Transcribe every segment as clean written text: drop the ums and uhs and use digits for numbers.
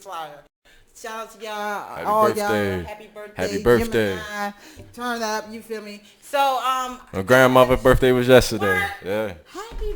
flyer. Shout out to y'all, Happy all birthday. y'all. Happy birthday. Happy birthday. Gemini, turn up, you feel me? So, My grandmother's birthday was yesterday. What? Yeah. Happy,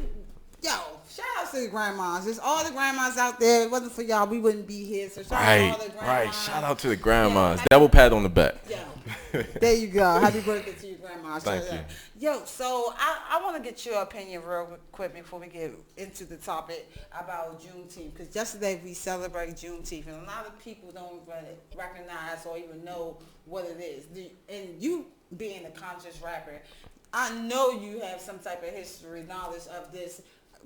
yo, shout out to the grandmas. There's all the grandmas out there. If it wasn't for y'all, we wouldn't be here. So shout out to all the grandmas. Right. Shout out to the grandmas. Yeah, Double pat on the back. Yo, there you go. Happy birthday to your grandma. Thank you. Yo, so I want to get your opinion real quick before we get into the topic about Juneteenth. Because yesterday we celebrated Juneteenth, and a lot of people don't recognize or even know what it is. And you being a conscious rapper, I know you have some type of history, knowledge of this,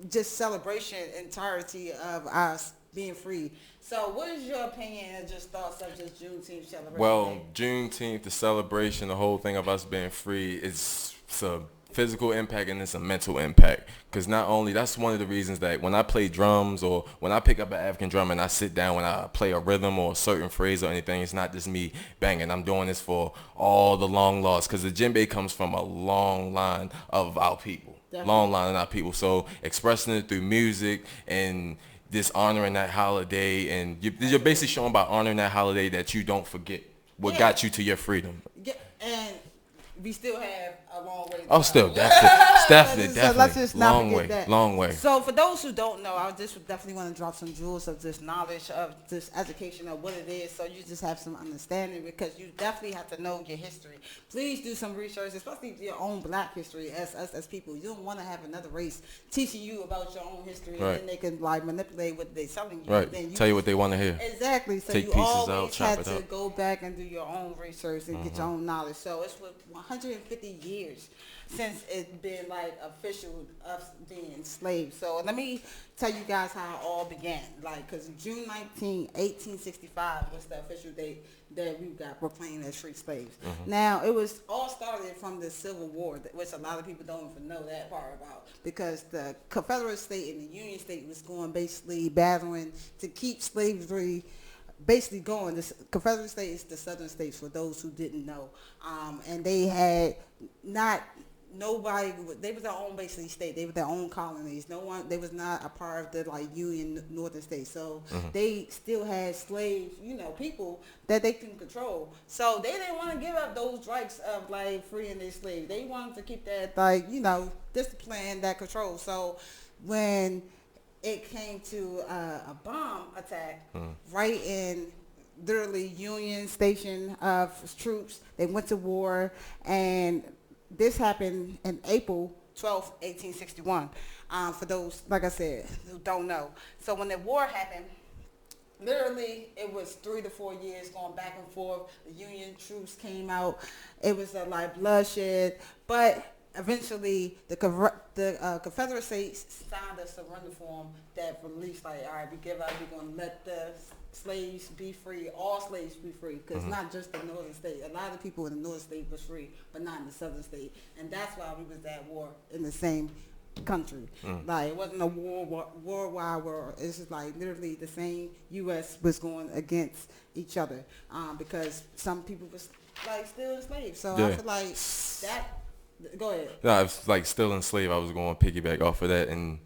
just celebration entirety of us being free. So what is your opinion and just thoughts of just Juneteenth celebration? Well, Juneteenth, the celebration, the whole thing of us being free, it's a physical impact and it's a mental impact. Because not only, that's one of the reasons that when I play drums or when I pick up an African drum and I sit down when I play a rhythm or a certain phrase or anything, it's not just me banging. I'm doing this for all the long lost. Because the djembe comes from a long line of our people. Definitely. Long line of our people. So expressing it through music and this honoring that holiday, and you're basically showing by honoring that holiday that you don't forget what got you to your freedom. Yeah, and we still have a long way to go. Oh, still, definitely. So let's just not forget that. Long way. So for those who don't know, I just definitely want to drop some jewels of this knowledge, of this education of what it is, so you just have some understanding, because you definitely have to know your history. Please do some research, especially your own black history. As us as people, you don't want to have another race teaching you about your own history, right, and then they can like manipulate what they're telling you. Right. Then Tell you what they want to hear. Exactly. So take you pieces always out, chop have it to up. go back and do your own research and get your own knowledge. So it's with 150 years since it's been like official us being slaves. So let me tell you guys how it all began. Like, because June 19, 1865 was the official date that we got proclaimed as free slaves. Now, it was all started from the Civil War, which a lot of people don't even know that part about, because the Confederate state and the Union state was going basically battling to keep slavery basically going. The Confederate state is the southern states, for those who didn't know, and they had not nobody. They was their own basically state. They were their own colonies. No one. They was not a part of the like Union northern states. So they still had slaves, people that they can control. So they didn't want to give up those rights of like freeing their slaves. They wanted to keep that like discipline, that control. So when it came to a bomb attack right in literally Union station of troops. They went to war, and this happened in April 12th, 1861. For those, like I said, who don't know. So when the war happened, literally it was 3 to 4 years going back and forth. The Union troops came out. It was a like bloodshed, but eventually the Confederate States signed a surrender form that released like, all right, we give up, we're going to let the slaves be free, all slaves be free, because not just the northern state. A lot of people in the northern state was free, but not in the southern state. And that's why we was at war in the same country. Like, it wasn't a worldwide war. It's just like literally the same U.S. was going against each other, because some people was like still enslaved. So I feel like that. Go ahead. No, it's like still enslaved. I was going to piggyback off of that, and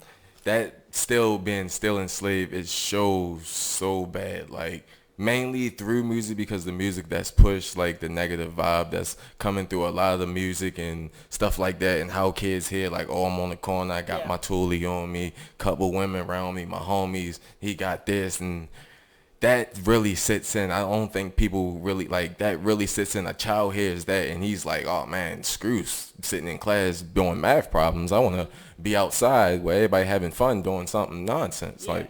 that still being still enslaved, it shows so bad. Like mainly through music, because the music that's pushed, like the negative vibe that's coming through a lot of the music and stuff like that, and how kids hear like, oh, I'm on the corner, I got my toolie on me, couple women around me, my homies, he got this, and that really sits in. I don't think people really like that. Really sits in. A child hears that and he's like, oh man, screw sitting in class doing math problems. I want to be outside where everybody having fun doing something nonsense. Like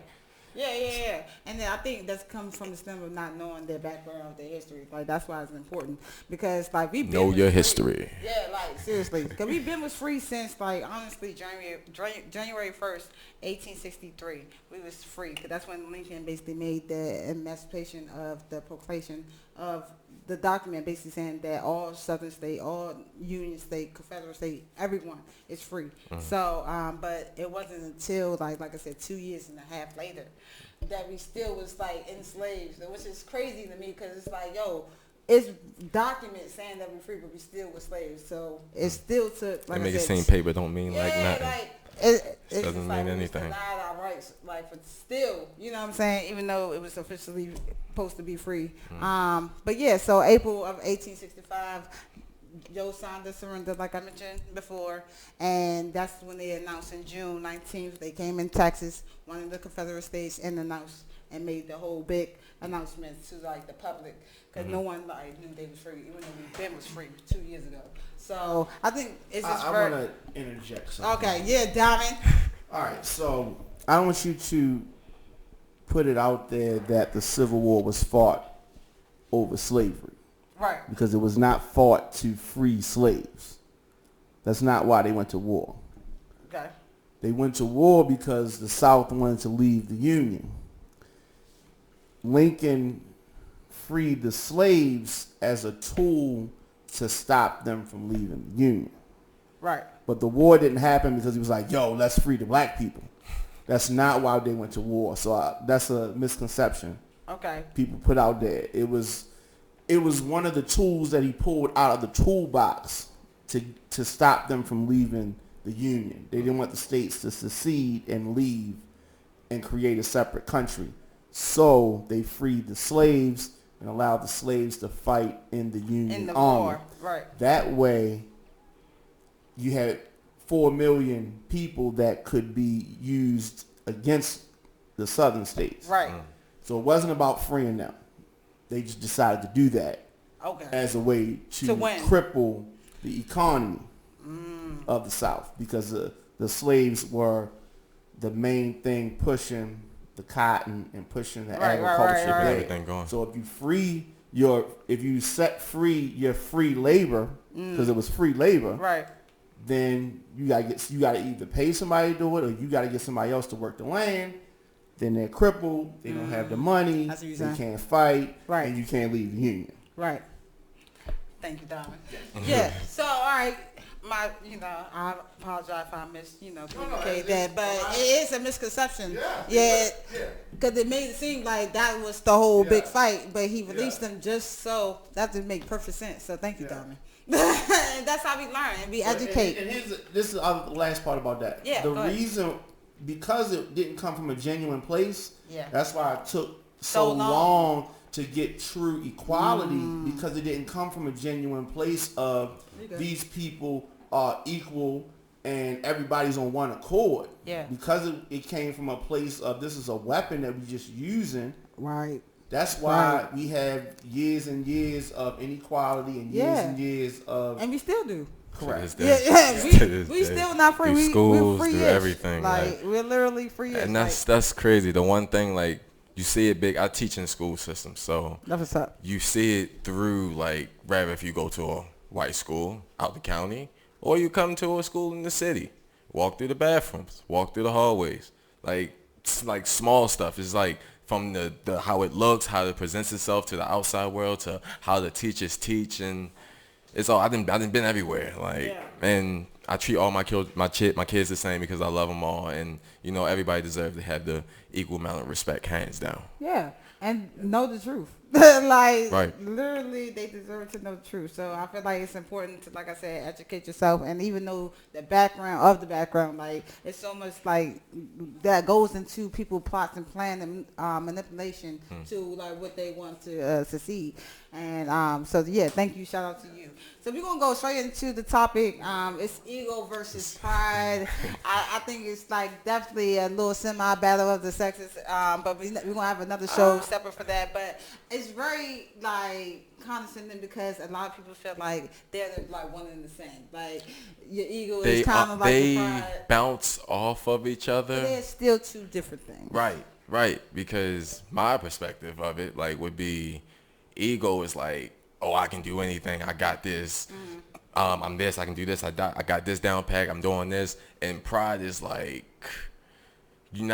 yeah. And then I think that's comes from the stem of not knowing their background, their history. Like that's why it's important, because like we've been know your free. history. Yeah, like seriously, because we've been was free since like honestly January 1st, 1863. We was free, because that's when Lincoln basically made the emancipation of the proclamation of the document, basically saying that all Southern state, all Union state, Confederate state, everyone is free. So, but it wasn't until like I said, 2.5 years later that we still was like enslaved, which is crazy to me, because it's like, yo, it's documents saying that we're free, but we still were slaves. So it still took, like make I it said, seem paper don't mean like nothing. Like It's Doesn't like mean we anything. denied our rights, like, for still, you know what I'm saying, even though it was officially supposed to be free. But yeah, so April of 1865, Joe signed the surrender, like I mentioned before, and that's when they announced in June 19th, they came in Texas, one of the Confederate states, and announced and made the whole big announcement to, like, the public, because no one, like, knew they was free, even though Ben was free 2 years ago. So I think it's just I want to interject something. Okay, yeah, Diamond. All right, so I want you to put it out there that the Civil War was fought over slavery. Right. Because it was not fought to free slaves. That's not why they went to war. Okay. They went to war because the South wanted to leave the Union. Lincoln freed the slaves as a tool to stop them from leaving the Union. Right. But the war didn't happen because he was like, yo, let's free the black people. That's not why they went to war. So that's a misconception. Okay. People put out there. It was one of the tools that he pulled out of the toolbox to stop them from leaving the Union. They didn't want the states to secede and leave and create a separate country. So they freed the slaves and allowed the slaves to fight in the Union Army. War. Right. That way, you had 4 million people that could be used against the southern states. Right. So it wasn't about freeing them. They just decided to do that as a way to cripple the economy of the South, because the slaves were the main thing pushing the cotton and pushing the agriculture. Everything going. So if you set free your free labor, because it was free labor, right, then you gotta either pay somebody to do it, or you gotta get somebody else to work the land. Then they're crippled. They don't have the money. They can't fight, and you can't leave the Union. Right. Thank you, Diamond. Yeah. So, all right. I apologize if I communicate that, but it is a misconception. Yeah. Because it made it seem like that was the whole big fight, but he released them just so that didn't make perfect sense. So thank you, Diamond. That's how we learn and we educate. And this is the last part about that. Yeah. The reason, because it didn't come from a genuine place. That's why it took so long to get true equality, because it didn't come from a genuine place of these people are equal and everybody's on one accord. Yeah. Because it came from a place of, this is a weapon that we're just using. Right. That's why we have years and years of inequality and years and years of... And we still do. Correct. We still not free. We're free. Do everything. Like we're literally free. And that's crazy. The one thing, like, you see it big. I teach in school systems, so that's what's up. You see it through, like, rather if you go to a white school out the county, or you come to a school in the city, walk through the bathrooms, walk through the hallways, like, it's like small stuff. It's like from the how it looks, how it presents itself to the outside world, to how the teachers teach, and it's all. I done been everywhere, like, and I treat all my kids the same because I love them all, and everybody deserves to have the equal amount of respect, hands down. Yeah, and know the truth. Like, literally, they deserve to know the truth. So I feel like it's important to, like I said, educate yourself, and even know the background, like, it's so much, like, that goes into people plots and plan and manipulation to, like, what they want to succeed. And so, yeah, thank you. Shout out to you. So we're going to go straight into the topic. It's ego versus pride. I think it's, like, definitely a little semi-battle of the sexes, but we're going to have another show separate for that. But it's very, like, condescending because a lot of people feel like they're, like, one and the same. Like, your ego is kind of like your pride. They bounce off of each other. They're still two different things. Right. Because my perspective of it, like, would be, ego is like, oh, I can do anything. I got this. I'm this. I can do this. I got this down pat. I'm doing this. And pride is like, you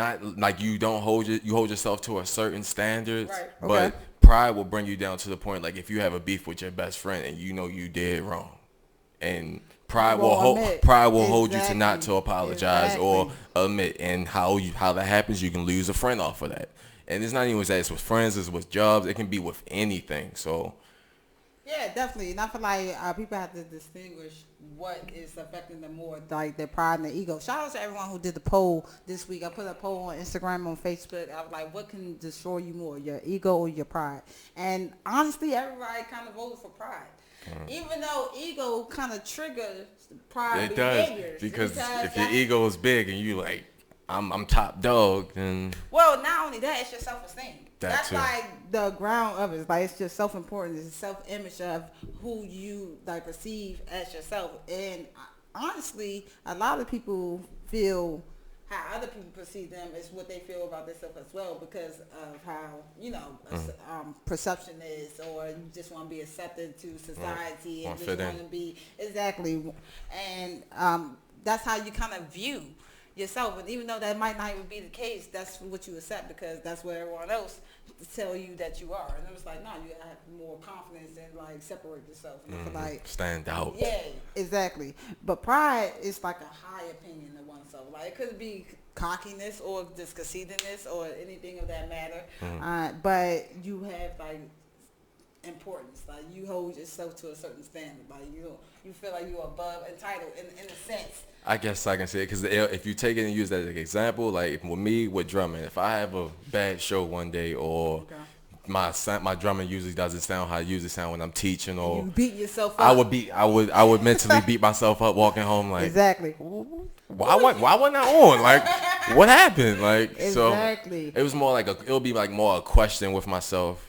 hold yourself to a certain standard. Right. But pride will bring you down to the point, like, if you have a beef with your best friend and you did wrong, and pride will hold you to not to apologize or admit. And how that happens, you can lose a friend off of that. And it's not even that. It's with friends. It's with jobs. It can be with anything. So Yeah, definitely. And I feel like people have to distinguish what is affecting them more, like their pride and their ego. Shout out to everyone who did the poll this week. I put a poll on Instagram, on Facebook. I was like, what can destroy you more, your ego or your pride? And honestly, everybody kind of voted for pride. Even though ego kind of triggers pride behaviors. Because if your ego is big and you like, I'm top dog, then... Well, not only that, it's your self-esteem. That's too. like the ground of it. It's like it's your self-importance. It's self-image of who you like perceive as yourself. And honestly, a lot of people feel how other people perceive them is what they feel about themselves as well, because of how, you know, perception is, or you just want to be accepted to society and just want to be exactly. And that's how you kind of view yourself. And even though that might not even be the case, that's what you accept, because that's what everyone else tell you that you are. And it was like, no, you have more confidence and like separate yourself. And I feel like stand out. Yeah, exactly. But pride is like a high opinion of oneself. Like it could be cockiness or just conceitedness or anything of that matter. But you have like importance. Like you hold yourself to a certain standard. Like you feel like you're above, entitled in a sense. I guess I can say it because if you take it and use that as an example, like with me with drumming, if I have a bad show one day, or my drumming usually doesn't sound how it usually sound when I'm teaching, or you beat yourself up. I would mentally beat myself up walking home like, exactly. Why wasn't I on? Like, what happened? Like, exactly. So it was more like it'll be like more a question with myself.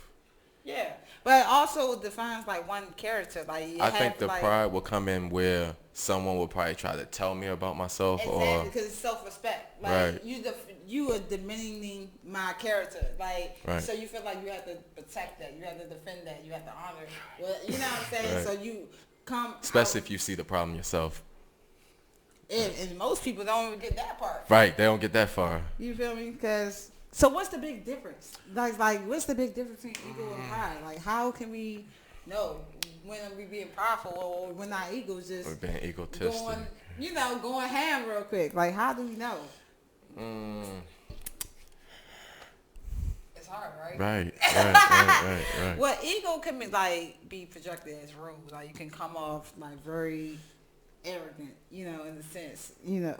Yeah. But it also defines like one character. Like I think the pride will come in where someone will probably try to tell me about myself, exactly, because it's self-respect. Like right. you are diminishing my character. Like so you feel like you have to protect that, you have to defend that, you have to honor. Well, you know what I'm saying? Right. So you come, especially if you see the problem yourself. And most people don't even get that part. Right, they don't get that far. You feel me? Because so what's the big difference? Like what's the big difference between ego and pride? Like how can we know when we being prideful or when our ego's just we're being egotistic? Going ham real quick. Like how do we know? It's hard, right? Right. Well, ego can be projected as rude. Like you can come off like very arrogant, in a sense,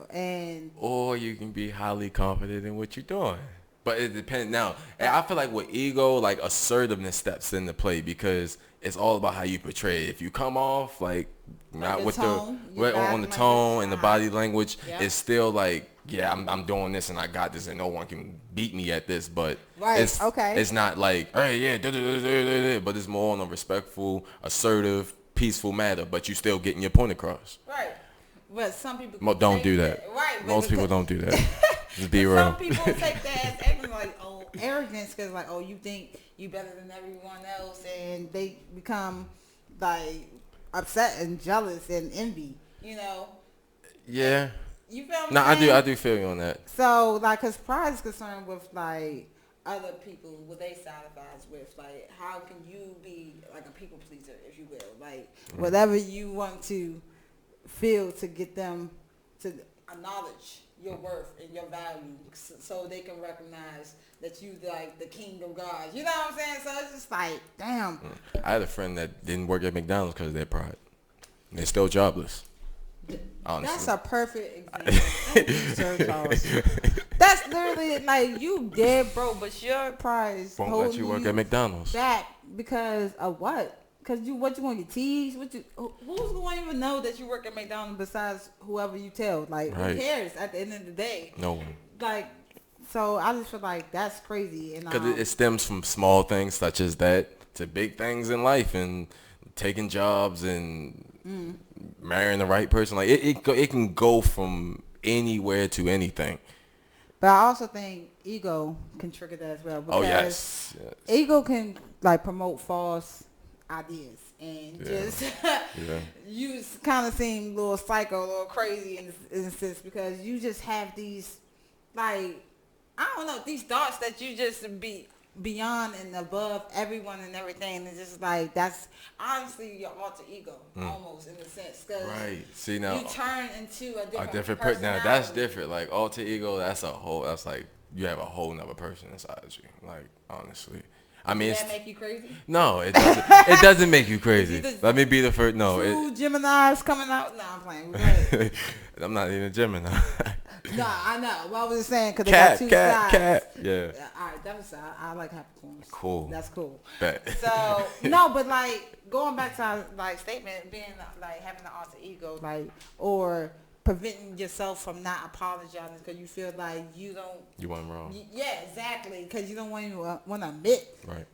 and or you can be highly confident in what you're doing. But it depends. Now, I feel like with ego, like assertiveness steps into play because it's all about how you portray it. If you come off like not with tone, on the tone and the body language, it's still like, yeah, I'm doing this and I got this and no one can beat me at this. But it's not like, hey, yeah, but it's more on a respectful, assertive, peaceful matter. But you still getting your point across. Right. But some people don't do that. Right. Most people don't do that. Just be real. Some people take that as arrogance because you think you better than everyone else, and they become like upset and jealous and envy. Yeah. You feel me? No, I do feel you on that. So because pride is concerned with like other people, what they satisfies with, like how can you be like a people pleaser, if you will, like whatever you want to feel to get them to acknowledge your worth and your value, so they can recognize that you like the king of God. You know what I'm saying? So it's just like, damn. I had a friend that didn't work at McDonald's because of their pride. And they're still jobless. Honestly. That's a perfect example. Thank you, Sir Charles. That's literally like you dead broke, but your pride is won't let you work at McDonald's. Back because of what? Because what you want to get teased? Who's going to even know that you work at McDonald's besides whoever you tell? Like, who cares at the end of the day? No one. Like, so I just feel like that's crazy. Because it stems from small things such as that to big things in life and taking jobs and marrying the right person. Like, it can go from anywhere to anything. But I also think ego can trigger that as well. Because yes. Ego can, like, promote false ideas and just you kind of seem a little psycho, a little crazy in a sense, because you just have these like these thoughts that you just be beyond and above everyone and everything. It's just like that's honestly your alter ego almost in a sense, because see now you turn into a different person. Now that's different. Like alter ego, that's like you have a whole nother person inside you. Like honestly. I mean, does that make you crazy? No, it doesn't. It doesn't make you crazy. Let me be the first. No, true Geminis coming out. No, I'm playing. I'm not even a Gemini. No, I know. Well, I was just saying because they got two sides. Cat. Yeah. All right, that was I like Capricorns. Cool. That's cool. Bet. So no, but like going back to our like statement, being like having an alter ego, like or preventing yourself from not apologizing because you feel like you weren't wrong. Yeah, exactly. Because you don't want to admit right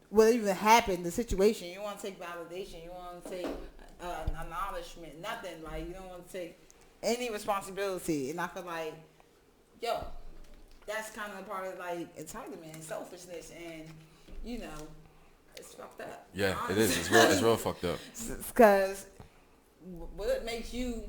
what even happened, the situation. You want to take validation. You want to take acknowledgement. Nothing. Like you don't want to take any responsibility. And I feel like, that's kind of part of like entitlement and selfishness, and it's fucked up. Yeah, honestly. It is. It's real fucked up. Because what makes you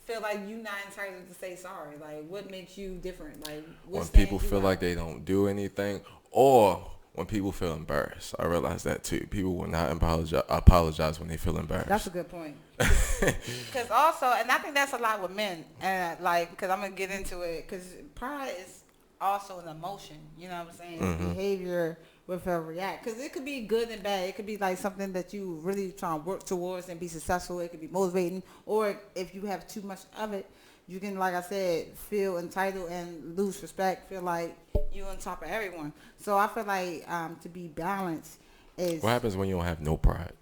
feel like you're not entitled to say sorry? Like, what makes you different? Like, when people feel like they don't do anything, or when people feel embarrassed. I realize that too. People will not apologize when they feel embarrassed. That's a good point. Because also, and I think that's a lot with men, and like, because I'm gonna get into it, because pride is also an emotion. You know what I'm saying? Mm-hmm. Behavior with a react, because it could be good and bad. It could be like something that you really trying to work towards and be successful. It could be motivating, or if you have too much of it, you can, like I said, feel entitled and lose respect. Feel like you on top of everyone. So I feel like to be balanced is. What happens when you don't have no pride?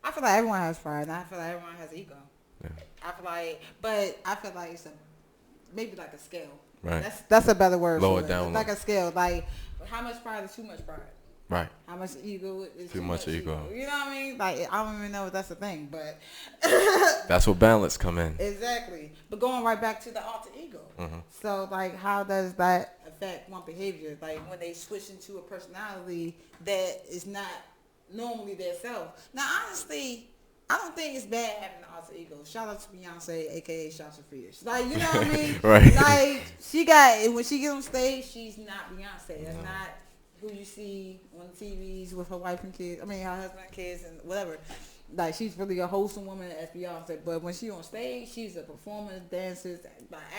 I feel like everyone has pride, and I feel like everyone has ego. Yeah. I feel like it's maybe like a scale. Right. That's a better word. Lower for it. down. Like a scale. Like how much pride is too much pride? Right. How much ego is too much ego? You know what I mean? Like I don't even know if that's a thing, but that's where balance come in. Exactly. But going right back to the alter ego. Mm-hmm. So like, how does that affect one behavior? Like when they switch into a personality that is not normally their self. Now, honestly, I don't think it's bad having an alter ego. Shout out to Beyonce, aka Shots of Fears. Like, you know what I mean? Right. Like, when she gets on stage, she's not Beyonce. That's not who you see on TVs with her wife and kids. I mean, her husband and kids and whatever. Like, she's really a wholesome woman as Beyonce. But when she's on stage, she's a performer, dancer,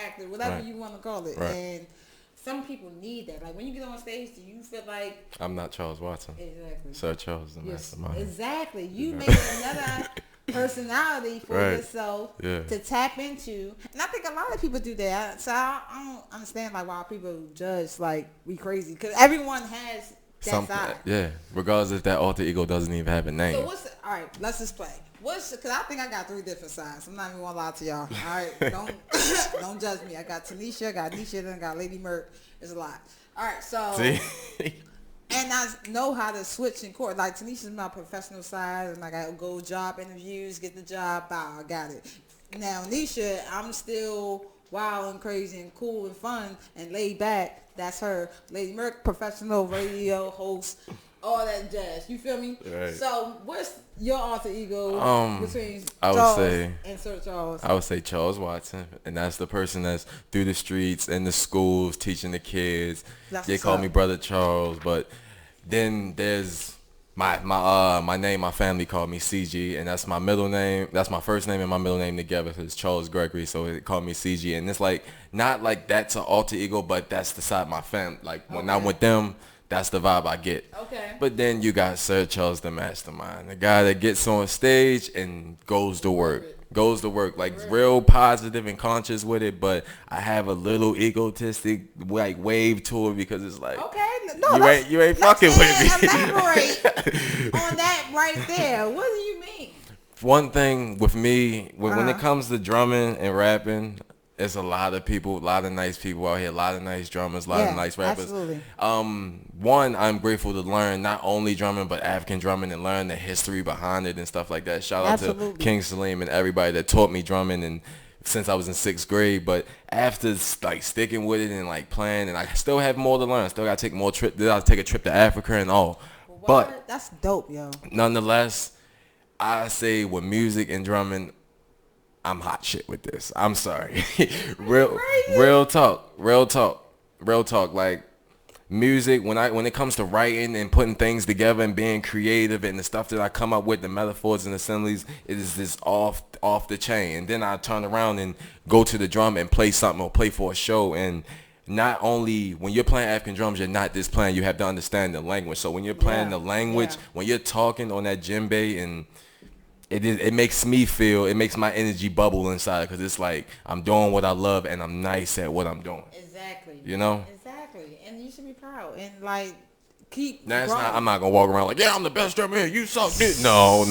actor, whatever you want to call it. Right. And some people need that. Like when you get on stage, do you feel like I'm not Charles Watson? Exactly. Sir Charles the mastermind. Exactly. You make another personality for yourself to tap into, and I think a lot of people do that. So I don't understand like why people judge like we crazy, because everyone has that side. Yeah. Regardless if that alter ego doesn't even have a name. So all right? Let's just play. Because I think I got 3 different sides. I'm not even gonna lie to y'all. All right, don't judge me. I got Tanisha, I got Nisha, then I got Lady Merc. It's a lot. All right, so see, and I know how to switch in court. Like Tanisha's my professional side, and I got go job interviews, get the job. Bow, I got it. Now Nisha, I'm still wild and crazy and cool and fun and laid back. That's her. Lady Merc, professional radio host. All that jazz, you feel me? Right. So, what's your alter ego between and Sir Charles? I would say Charles Watson, and that's the person that's through the streets and the schools teaching the kids. They call me Brother Charles, but then there's my name. My family called me CG, and that's my middle name. That's my first name and my middle name together. So it's Charles Gregory, so they call me CG, and it's like not like that's an alter ego, but that's the side of my family. Like when I'm with them. That's the vibe I get. Okay. But then you got Sir Charles the mastermind, the guy that gets on stage and goes to work. Like real positive and conscious with it, but I have a little egotistic like wave to it because it's like you ain't fucking with me. Elaborate on that right there. What do you mean? One thing with me when it comes to drumming and rapping, there's a lot of people, a lot of nice people out here, a lot of nice drummers, a lot of nice rappers. Absolutely. One, I'm grateful to learn not only drumming, but African drumming and learn the history behind it and stuff like that. Shout out to King Salim and everybody that taught me drumming and since I was in 6th grade. But after like sticking with it and like playing, and I still have more to learn. Still got to take more trips. I'll take a trip to Africa and all. But that's dope, yo. Nonetheless, I say with music and drumming, I'm hot shit with this. I'm sorry. real talk. Like music, when it comes to writing and putting things together and being creative and the stuff that I come up with, the metaphors and assemblies, it is just off the chain. And then I turn around and go to the drum and play something or play for a show, and not only when you're playing African drums, you're not just playing. You have to understand the language. So when you're playing the language, when you're talking on that djembe, and it makes me feel, it makes my energy bubble inside, because it's like I'm doing what I love and I'm nice at what I'm doing. Exactly. You know? Exactly. And you should be proud and like keep That's growing. not. I'm not gonna walk around like, yeah, I'm the best drummer here. You suck, dude. No.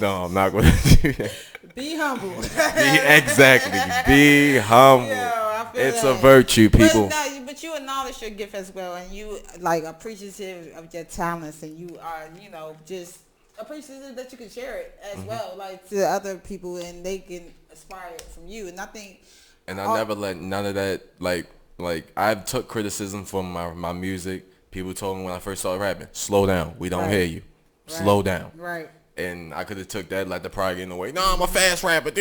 I'm not gonna do that. Be humble. Exactly. Be humble. Yeah, it's a virtue, people. But you acknowledge your gift as well, and you like appreciative of your talents, and you are, just appreciative that you can share it as well, like to other people, and they can aspire from you. And I think, and I never let none of that, like I've took criticism from my music. People told me when I first started rapping, slow down. We don't hear you. Slow down. Right. And I could have took that, like the pride get in the way. No, I'm a fast rapper.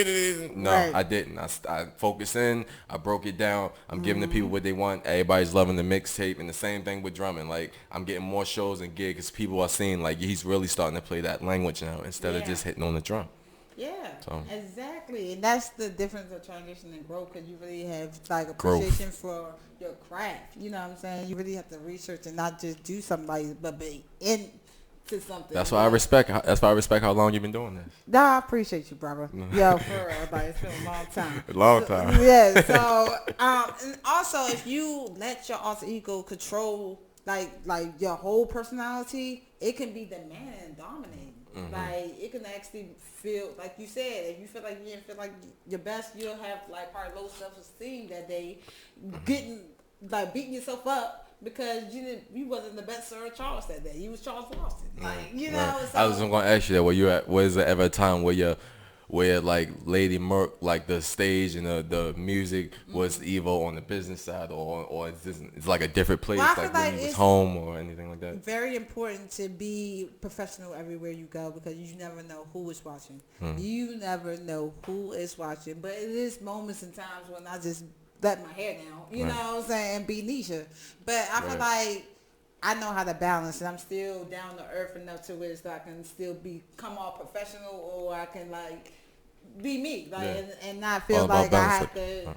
No, I didn't. I focused in. I broke it down. I'm giving the people what they want. Everybody's loving the mixtape. And the same thing with drumming. Like, I'm getting more shows and gigs because people are seeing, like, he's really starting to play that language now instead of just hitting on the drum. Yeah, exactly. And that's the difference of transition and growth, because you really have, like, appreciation for your craft. You know what I'm saying? You really have to research and not just do something, but be in to something. That's why I respect. That's why I respect how long you've been doing this. Nah, I appreciate you, brother. Yo, for real, like, it's been a long time. A long time. Yeah. So, and also, if you let your alter ego control, like your whole personality, it can be the man and dominating. Like, it can actually feel, like you said, if you feel like you didn't feel like your best, you'll have like probably low self-esteem that day, beating yourself up. Because you wasn't the best Sir Charles that day. You was Charles Boston. Like, So, I was going to ask you that. Was there ever a time where like Lady Merc, like the stage and the music was Evo on the business side, or it's like a different place, like when you was home or anything like that? Very important to be professional everywhere you go, because you never know who is watching. You never know who is watching. But it is moments and times when I just let my hair down, you know what I'm saying, and be Nisha. But I feel like I know how to balance, and I'm still down to earth enough to where so I can still come all professional, or I can like be me, like and not feel like I have to,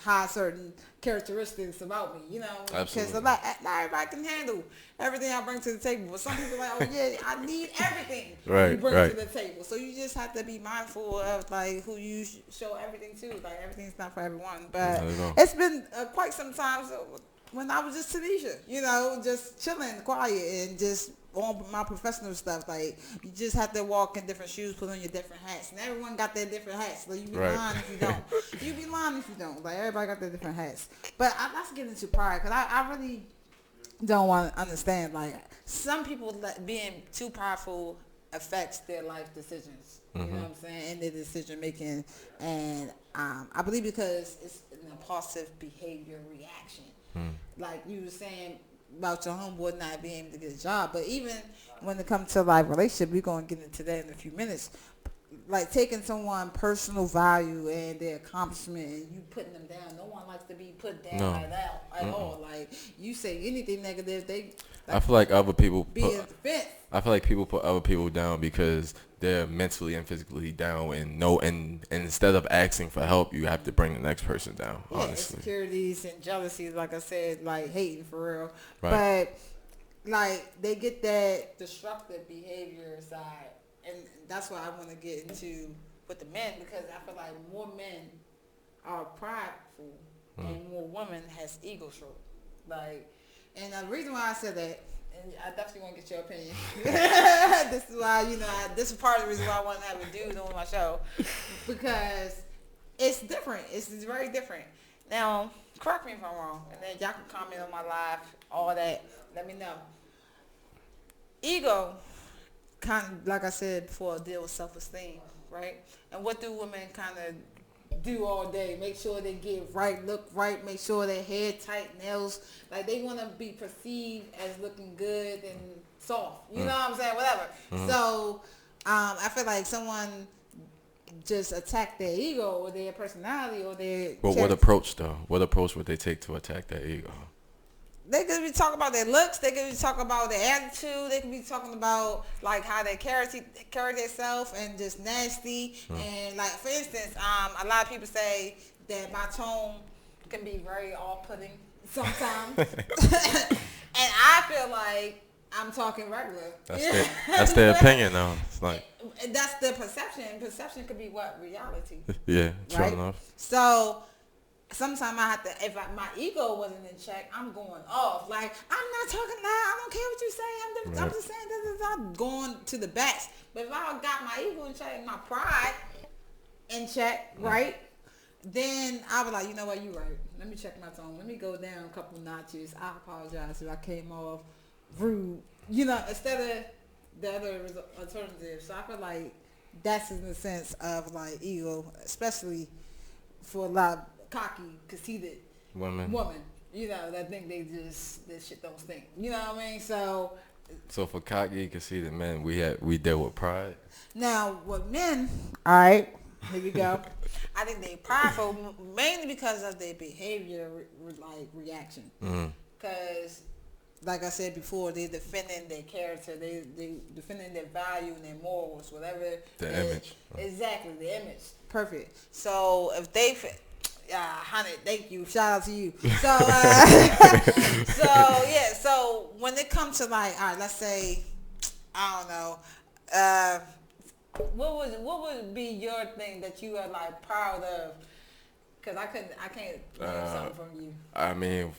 hide certain characteristics about me, because not everybody can handle everything I bring to the table. But some people are like, oh yeah, I need everything you bring to the table. So you just have to be mindful of like who you show everything to. Like, everything's not for everyone. But it's been quite some time when I was just Tanisha, just chilling, quiet, and just on my professional stuff. Like, you just have to walk in different shoes, put on your different hats, and everyone got their different hats. Like, you be lying if you don't. You be lying if you don't. Like, everybody got their different hats. But let's get into pride, because I really don't want to understand. Like, some people being too prideful affects their life decisions. You know what I'm saying? And their decision making. And I believe because it's an impulsive behavior reaction. Like you were saying about your homeboy not being able to get a job, but even when it comes to like relationship, we're gonna get into that in a few minutes. Like, taking someone's personal value and their accomplishment and you putting them down. No one likes to be put down like that at all. Like, you say anything negative, I feel like other people I feel like people put other people down because they're mentally and physically down, and instead of asking for help, you have to bring the next person down. Honestly, insecurities and jealousies, like I said, like hating for real. But like, they get that destructive behavior side, and that's why I want to get into with the men, because I feel like more men are prideful and more women has ego stroke. Like, and the reason why I said that, and I definitely want to get your opinion. This is why, this is part of the reason why I want to have a dude on my show, because it's different. It's very different. Now, correct me if I'm wrong, and then y'all can comment on my live, all that. Let me know. Ego, kind of, like I said before, deal with self-esteem, right? And what do women kind of do all day? Make sure they get right, look right, make sure their hair tight, nails, like they want to be perceived as looking good and soft. You know what I'm saying? Whatever. So I feel like someone just attack their ego or their personality or their. But what approach though? What approach would they take to attack their ego? They could be talking about their looks. They could be talking about their attitude. They could be talking about like how they carry themselves and just nasty. And like, for instance, a lot of people say that my tone can be very off-putting sometimes. And I feel like I'm talking regular. That's their opinion, though. It's like that's the perception. Perception could be what? Reality. Yeah, true right? enough. So sometimes I have to, if my ego wasn't in check, I'm going off. Like, I'm not talking loud. I don't care what you say. I'm just saying this. I'm going to the best. But if I got my ego in check, my pride in check, right? Then I was like, you know what, you right. Let me check my tone. Let me go down a couple notches. I apologize if I came off rude. You know, instead of the other alternative. So I feel like that's in the sense of like ego, especially for a lot of cocky, conceited women. You know, that think this shit don't stink. You know what I mean? So for cocky, conceited men, we deal with pride. Now with men, all right. Here we go. I think they prideful mainly because of their behavior, like reaction. Because, like I said before, they're defending their character, they defending their value and their morals, whatever. The image. Exactly, the image. Perfect. So if they, honey, thank you. Shout out to you. So, so when it comes to like, all right, let's say, I don't know, what would be your thing that you are like proud of? Cause I can't learn something from you. I mean,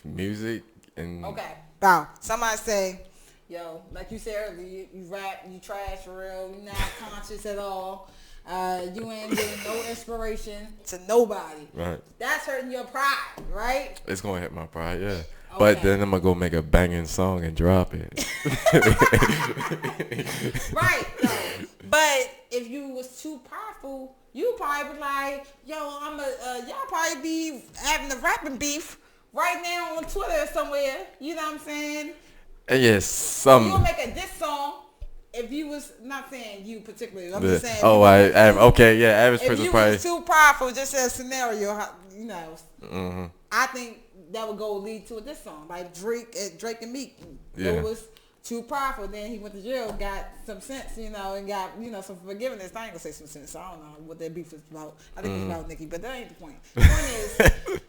music and. Okay. Wow. Somebody say, yo, like you said earlier, you rap, you trash for real, you're not conscious at all. You ain't giving no inspiration to nobody. Right. That's hurting your pride, right? It's gonna hit my pride, yeah. Okay. But then I'm gonna go make a banging song and drop it. Right. No. But if you was too powerful, you probably be like, yo, y'all probably be having a rapping beef right now on Twitter somewhere. You know what I'm saying? Yes, you'll make a diss song if you was, not saying you particularly, I'm just saying. Oh, okay, yeah, average person probably. If you was too powerful, just as a scenario, you know, I think that would go lead to a diss song. Like Drake and Meek. It was too powerful. Then he went to jail, got some sense, you know, and got, you know, some forgiveness. I ain't gonna say some sense. I don't know what that beef is about. I think it's about Nicki, but that ain't the point. The point is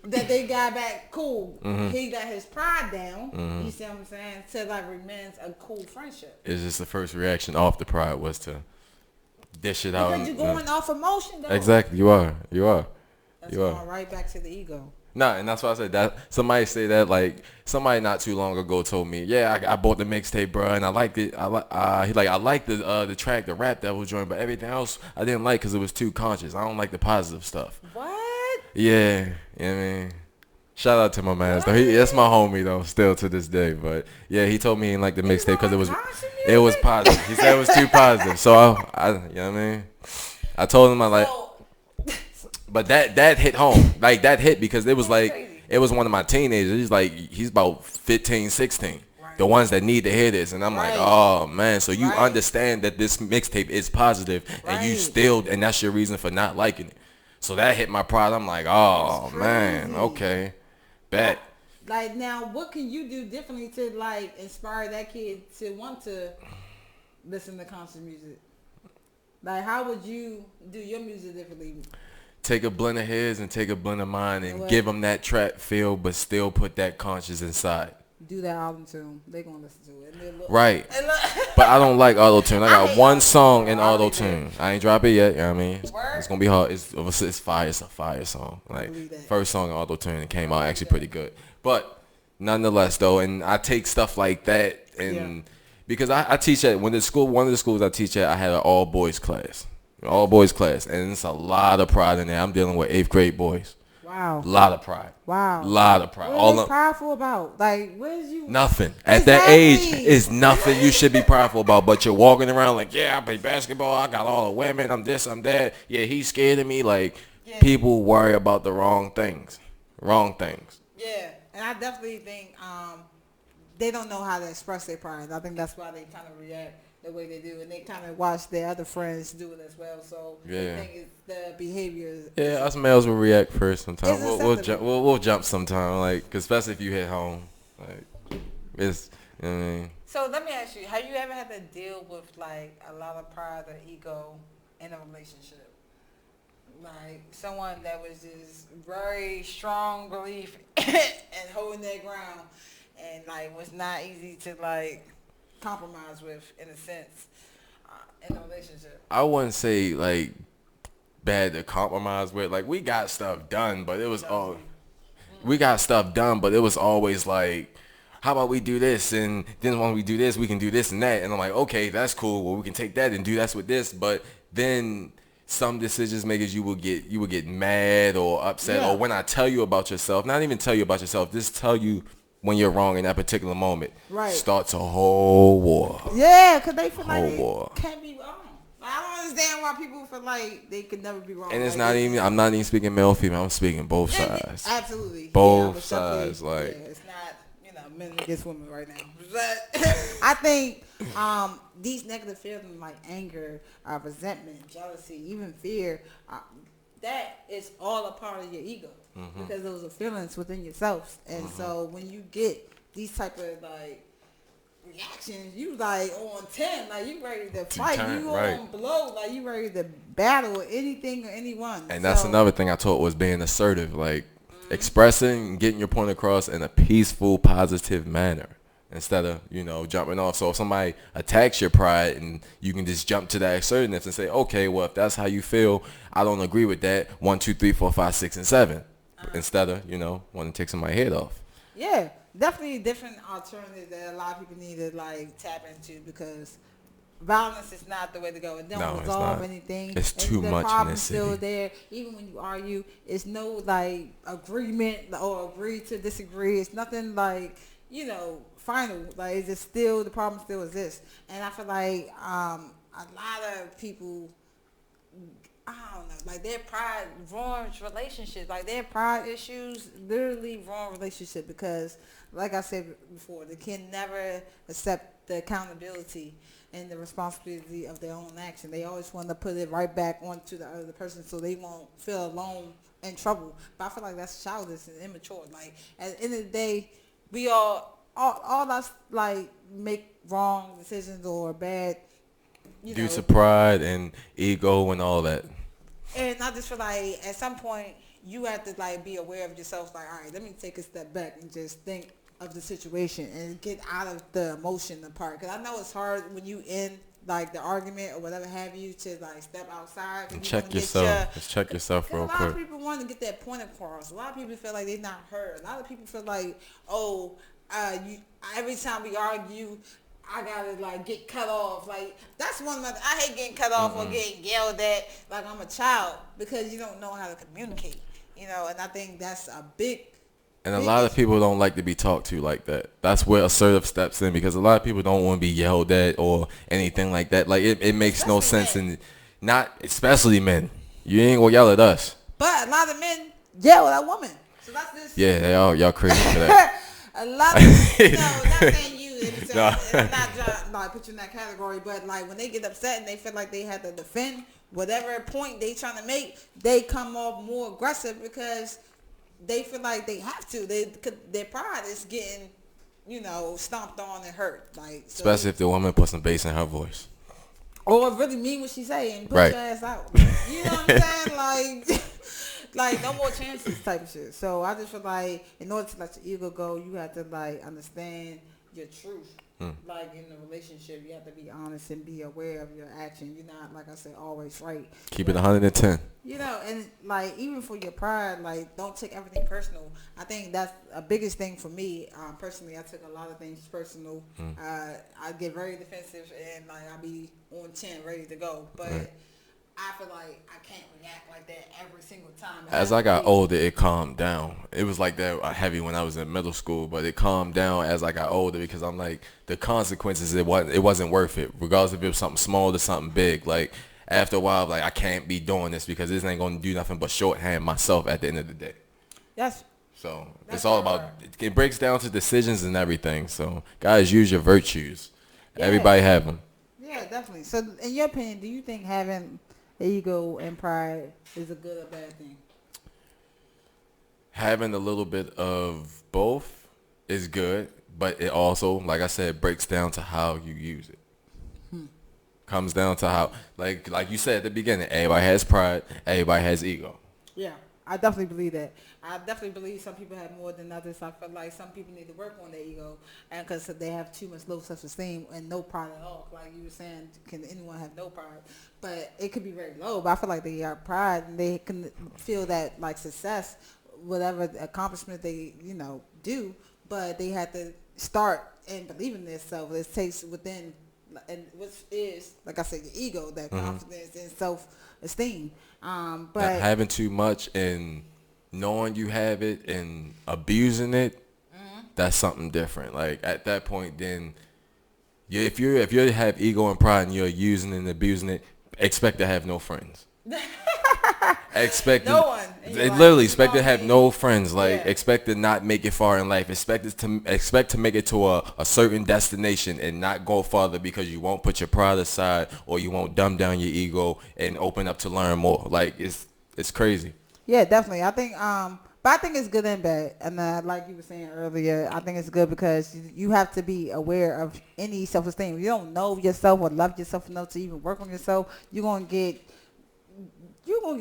that they got back cool. He got his pride down. You see what I'm saying? To like remains a cool friendship. It's just the first reaction off the pride was to dish it out. Because you're going off emotion, though. Exactly, you are. That's going right back to the ego. Nah, and that's why I said that. Somebody say that, like, somebody not too long ago told me, yeah, I bought the mixtape, bro, and I liked it. I liked the track, the rap that was joined, but everything else I didn't like because it was too conscious. I don't like the positive stuff. What? Yeah, you know what I mean? Shout out to my man. That's my homie though, still to this day. But yeah, he told me he like the mixtape because it was positive. He said it was too positive. So I you know what I mean? I told him I like. But that hit home. Like, that hit because it was like, crazy. It was one of my teenagers. He's about 15, 16. Right. The ones that need to hear this. And I'm like, oh, man. So you understand that this mixtape is positive and you still, and that's your reason for not liking it. So that hit my pride. I'm like, oh, man, okay. Bet. Like, now, what can you do differently to, like, inspire that kid to want to listen to conscious music? Like, how would you do your music differently? Take a blend of his and take a blend of mine and give them that trap feel, but still put that conscious inside. Do that album tune. They gonna listen to it. Right. But I don't like auto-tune. I got one song in auto-tune. I ain't drop it yet. You know what I mean? It's gonna be hard. It's fire. It's a fire song. Like, first song in auto-tune, it came out actually pretty good. But nonetheless, though, and I take stuff like that and because I teach at one of the schools I teach at, I had an all boys class. All boys class, and it's a lot of pride in there. I'm dealing with 8th grade boys. Wow. Lot of pride. Wow. Lot of pride. What is prideful about? Like, what is you? Nothing. At that age, it's nothing you should be prideful about. But you're walking around like, yeah, I play basketball. I got all the women. I'm this, I'm that. Yeah, he's scared of me. Like, people worry about the wrong things. Yeah, and I definitely think they don't know how to express their pride. I think that's why they kind of react the way they do, and they kind of watch their other friends do it as well. So I think it's the behavior. Yeah, us males will react first sometimes. We'll jump sometime, like, cause especially if you hit home, like, it's, you know what I mean. So let me ask you: have you ever had to deal with like a lot of pride or ego in a relationship? like someone that was just very strong belief and holding their ground, and like was not easy to like compromise with in a sense in a relationship. I wouldn't say like bad to compromise with. Like we got stuff done, but it was all we got stuff done, but it was always like, how about we do this, and then when we do this, we can do this and that, and I'm like, okay, that's cool. Well, we can take that and do that with this, but then some decisions makers you will get mad or upset, or when I tell you about yourself, not even tell you about yourself, just tell you when you're wrong in that particular moment. Right. Starts a whole war. Yeah, because they feel like they can't be wrong. I don't understand why people feel like they could never be wrong. And it's like, not even, I'm not even speaking male, female, I'm speaking both sides. Absolutely. Both sides. Like, it's not, men against women right now. But I think these negative feelings like anger, resentment, jealousy, even fear, that is all a part of your ego. Because those are feelings within yourself. And so when you get these type of like reactions, you like on 10, like you ready to fight, you on blow, like you ready to battle anything or anyone. And that's another thing I taught was being assertive, like expressing and getting your point across in a peaceful, positive manner instead of, jumping off. So if somebody attacks your pride, and you can just jump to that assertiveness and say, okay, well, if that's how you feel, I don't agree with that. 1, 2, 3, 4, 5, 6, and 7. Instead of, wanting to take somebody's head off. Yeah, definitely different alternatives that a lot of people need to like tap into, because violence is not the way to go. It don't resolve anything. It's too much in this city. The problem's still there. Even when you argue, it's no like agreement or agree to disagree. It's nothing like, final. Like it's just still, the problem still exists. And I feel like a lot of people, I don't know, like their pride ruins relationships. Like their pride issues literally ruin relationship, because like I said before, they can never accept the accountability and the responsibility of their own action. They always want to put it right back onto the other person so they won't feel alone and trouble. But I feel like that's childish and immature. Like at the end of the day, we all us like make wrong decisions or bad, due to pride and ego and all that. And I just feel like at some point you have to like be aware of yourself. Like, all right, let me take a step back and just think of the situation and get out of the emotion part. Because I know it's hard when you in like the argument or whatever have you to like step outside and check yourself. Just check yourself real quick. A lot of people want to get that point across. A lot of people feel like they're not heard. A lot of people feel like, every time we argue, I gotta like get cut off. Like that's one of my. I hate getting cut off or getting yelled at like I'm a child, because you don't know how to communicate. And I think that's a big. And a lot of people don't like to be talked to like that. That's where assertive steps in, because a lot of people don't want to be yelled at or anything like that. Like it makes especially no sense, and not especially men. You ain't gonna yell at us. But a lot of men yell at women. So that's this. Yeah, y'all crazy for that. A lot of not saying you. No. I'm not trying to put you in that category, but like when they get upset and they feel like they have to defend whatever point they trying to make, they come off more aggressive because they feel like they have to. Their pride is getting, stomped on and hurt. Like especially if the woman puts some bass in her voice. Or really mean what she say and push your ass out. You know what I'm saying? Like no more chances type of shit. So I just feel like in order to let your ego go, you have to like understand your truth. Like in a relationship, you have to be honest and be aware of your action. You're not, like I said, always right. Keep it 110. And like even for your pride, like don't take everything personal. I think that's a biggest thing for me. Personally, I took a lot of things personal. I get very defensive and like I be on 10, ready to go. But I feel like I can't react like that every single time. As I got older, it calmed down. It was like that heavy when I was in middle school, but it calmed down as I got older, because I'm like, the consequences, it wasn't worth it, regardless if it was something small or something big. Like after a while, like I can't be doing this, because this ain't gonna do nothing but shorthand myself at the end of the day. Yes. So it's all about, it breaks down to decisions and everything. So guys, use your virtues. Yeah. Everybody have them. Yeah, definitely. So in your opinion, do you think having ego and pride is a good or bad thing? Having a little bit of both is good, but it also, like I said, breaks down to how you use it. Comes down to how, like you said at the beginning, everybody has pride, everybody has ego. Yeah, I definitely believe that. I definitely believe some people have more than others. I feel like some people need to work on their ego, and because they have too much low self-esteem and no pride at all. Like you were saying, can anyone have no pride? But it could be very low. But I feel like they have pride, and they can feel that like success, whatever accomplishment they do, but they have to start and believe in themselves. It takes within, and which is like I said, the ego, that confidence and self-esteem. But having too much and knowing you have it and abusing it, that's something different. Like at that point, then if you have ego and pride and you're using and abusing it, expect to have no friends. Expect no one. Literally expect to have no friends. Like expect to not make it far in life. Expect to make it to a certain destination and not go farther because you won't put your pride aside or you won't dumb down your ego and open up to learn more. Like it's crazy. Yeah, definitely. I think but I think it's good and bad. And like you were saying earlier, I think it's good because you have to be aware of any self-esteem. If you don't know yourself or love yourself enough to even work on yourself, you're going to get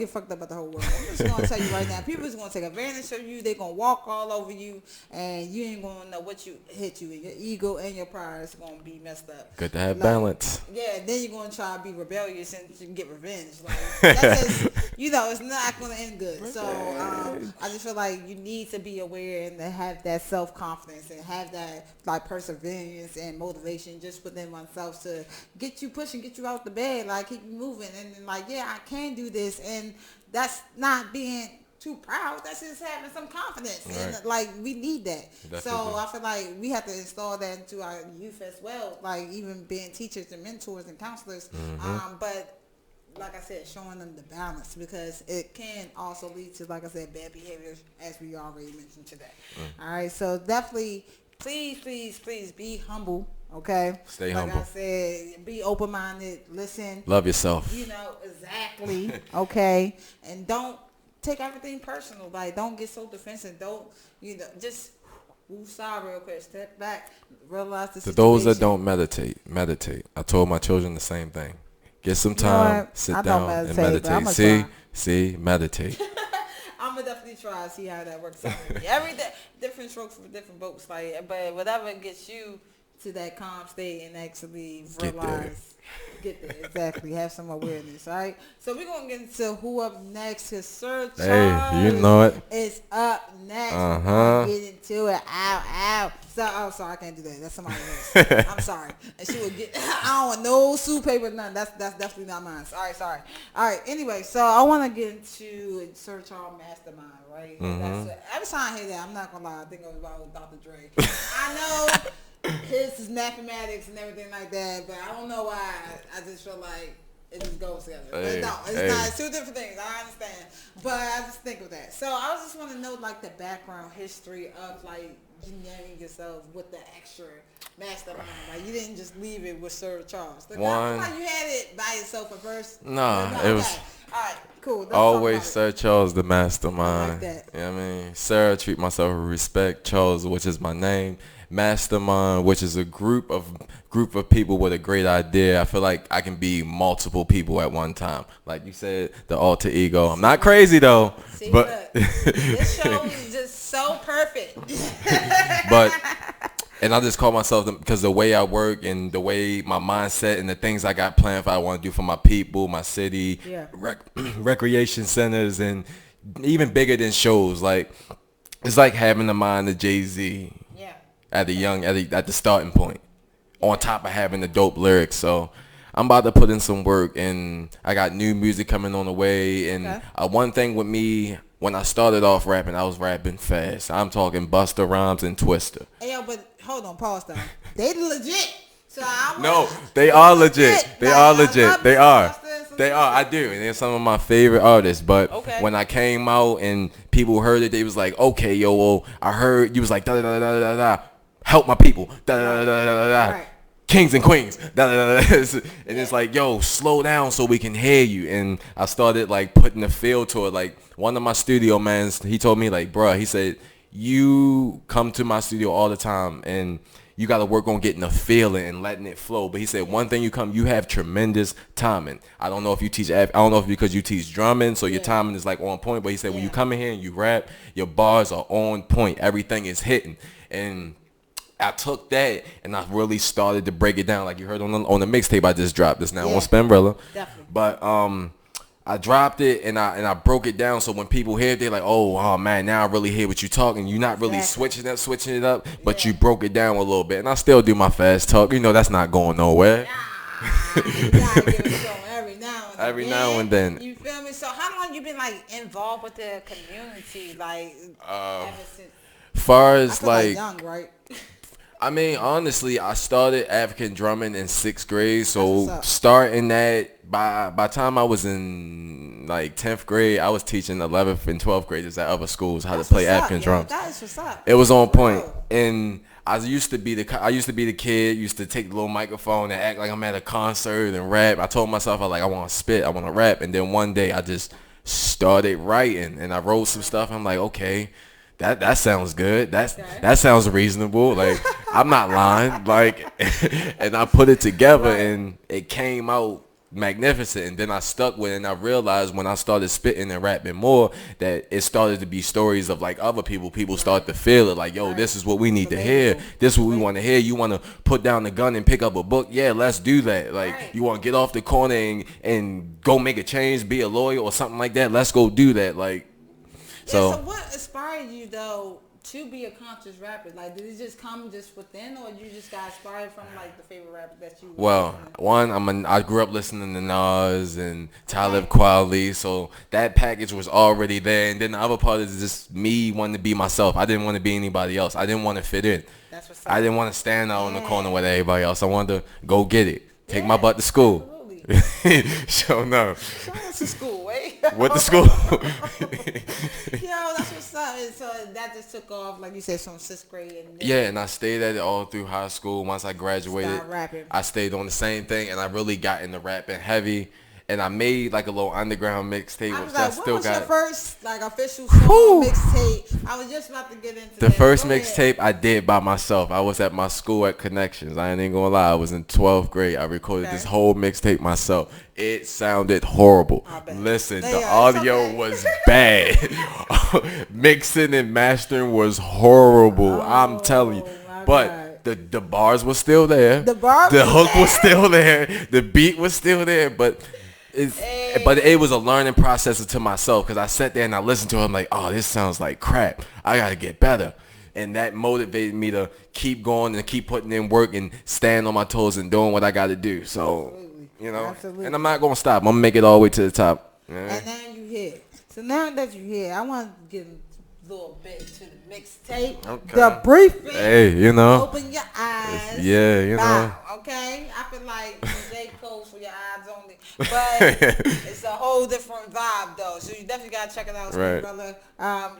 fucked up at the whole world. I'm just going to tell you right now. People is going to take advantage of you. They're going to walk all over you, and you ain't going to know what hit you. And your ego and your pride is going to be messed up. Good to have balance. Yeah, then you're going to try to be rebellious and get revenge. Like, that's just, it's not going to end good. So I just feel like you need to be aware and to have that self-confidence and have that like perseverance and motivation just within oneself to get you pushing, get you out the bed, like keep you moving. And like, yeah, I can do this. And that's not being too proud. That's just having some confidence. Right. And like we need that. Definitely. So I feel like we have to install that into our youth as well. Like even being teachers and mentors and counselors. But like I said, showing them the balance because it can also lead to, like I said, bad behaviors as we already mentioned today. All right. So definitely, please be humble. Okay. Stay humble. Like I said, be open-minded. Listen. Love yourself. Exactly. Okay. And don't take everything personal. Like, don't get so defensive. Don't, just woosah real quick. Step back. Realize the situation. To those that don't meditate. I told my children the same thing. Get some time, sit down and meditate. See, meditate. I'm gonna definitely try to see how that works out. Every day, different strokes for different boats. Like, but whatever gets you to that calm state and actually realize, get there. Exactly. Have some awareness. All right. So we're gonna get into who up next. Cause Sir Charles, hey, you know it. Is up next. We're gonna get into it. Ow. So, sorry, I can't do that. That's somebody else. I'm sorry. And she would get. I don't want no soup paper, nothing. That's definitely not mine. Sorry. All right. Anyway, so I want to get into Sir Charles Mastermind, right? Every time I hear that, I'm not gonna lie. I think about Dr. Dre. I know his is mathematics and everything like that, but I don't know why. I just feel like it just goes together. But no, it's not. It's two different things. I understand, but I just think of that. So I just want to know like the background history of like naming yourself with the extra mastermind. Like you didn't just leave it with Sir Charles. Like, I feel like you had it by yourself at first. No, it was. All right, cool. Always Sir Charles the mastermind. I like that. You know what I mean? Sir, I treat myself with respect. Charles, which is my name. Mastermind, which is a group of people with a great idea. I feel like I can be multiple people at one time. Like you said, the alter ego. I'm not crazy though. See, but this show is just so perfect. And I just call myself because the way I work and the way my mindset and the things I got planned for I want to do for my people, my city, recreation centers, and even bigger than shows. Like it's like having the mind of Jay-Z. At the starting point, on top of having the dope lyrics. So I'm about to put in some work, and I got new music coming on the way. And one thing with me, when I started off rapping, I was rapping fast. I'm talking Busta Rhymes and Twister. Hey, yo, but hold on, pause down. They legit. So they are legit. They are legit. They are. I do. And they're some of my favorite artists. But when I came out and people heard it, they was like, okay, yo, well, I heard you was like, da-da-da-da-da-da. Help my people. Right. Kings and queens. And it's like, yo, slow down so we can hear you. And I started like putting the feel to it. Like one of my studio mans, he told me like, bruh, he said, you come to my studio all the time and you got to work on getting a feeling and letting it flow. But he said one thing you have tremendous timing. I don't know if you teach, I don't know if because you teach drumming, so your timing is like on point. But he said when you come in here and you rap, your bars are on point. Everything is hitting. And I took that and I really started to break it down, like you heard on the mixtape I just dropped. It's now on Spinrilla. Definitely. But I dropped it and I broke it down, so when people hear it, they're like, oh man, now I really hear what you're talking. You're not really switching it up, but you broke it down a little bit. And I still do my fast talk. You know that's not going nowhere. You gotta give it to 'em every now and then. You feel me? So how long you been like involved with the community, like ever since? Far as like young, right? I mean, honestly, I started African drumming in 6th grade. So starting that, by time I was in like 10th grade, I was teaching 11th and 12th graders at other schools how to play African drums. That is what's up. It was on point. And I used to be the kid, used to take the little microphone and act like I'm at a concert and rap. I told myself, I want to spit, I want to rap. And then one day I just started writing and I wrote some stuff. I'm like, okay, that sounds good. That sounds reasonable. Like, I'm not lying. Like, and I put it together and it came out magnificent. And then I stuck with it, and I realized when I started spitting and rapping more that it started to be stories of like other people start to feel it, like, yo, this is what we need to hear, this is what we want to hear. You want to put down the gun and pick up a book? Yeah, let's do that. Like, you want to get off the corner and go make a change, be a lawyer or something like that? Let's go do that. Like, so what inspired you though to be a conscious rapper? Like, did it just come just within, or you just got inspired from like the favorite rapper that you? Well, I grew up listening to Nas and Talib Kweli, so that package was already there. And then the other part is just me wanting to be myself. I didn't want to be anybody else. I didn't want to fit in. That's what's up. I didn't want to stand out in the corner with everybody else. I wanted to go get it, take my butt to school. Sure no. Shout out to school, wait. What the school? Yo, that's what's up. And so that just took off, like you said, from 6th grade. And I stayed at it all through high school. Once I graduated, I stayed on the same thing, and I really got into rapping heavy. And I made like a little underground mixtape, which I still got. Your first like official song mixtape? I was just about to get into the first mixtape I did by myself. I was at my school at Connections. I ain't even gonna lie. I was in 12th grade. I recorded this whole mixtape myself. It sounded horrible. Listen, the audio was bad. Mixing and mastering was horrible. I'm telling you. But the bars were still there. The hook was still there. The beat was still there. But it was a learning process to myself, because I sat there and I listened to it. I'm like, oh, this sounds like crap. I gotta get better. And that motivated me to keep going and keep putting in work and stand on my toes and doing what I got to do. So, you know, and I'm not gonna stop. I'm gonna make it all the way to the top. And now you here. So now that you're here, I want to give a little bit to the mixtape. Okay. The briefing. Hey, you know. Open your eyes. Yeah, you know. Okay? I feel like J. Cole for your eyes only. But it's a whole different vibe, though. So you definitely got to check it out, brother.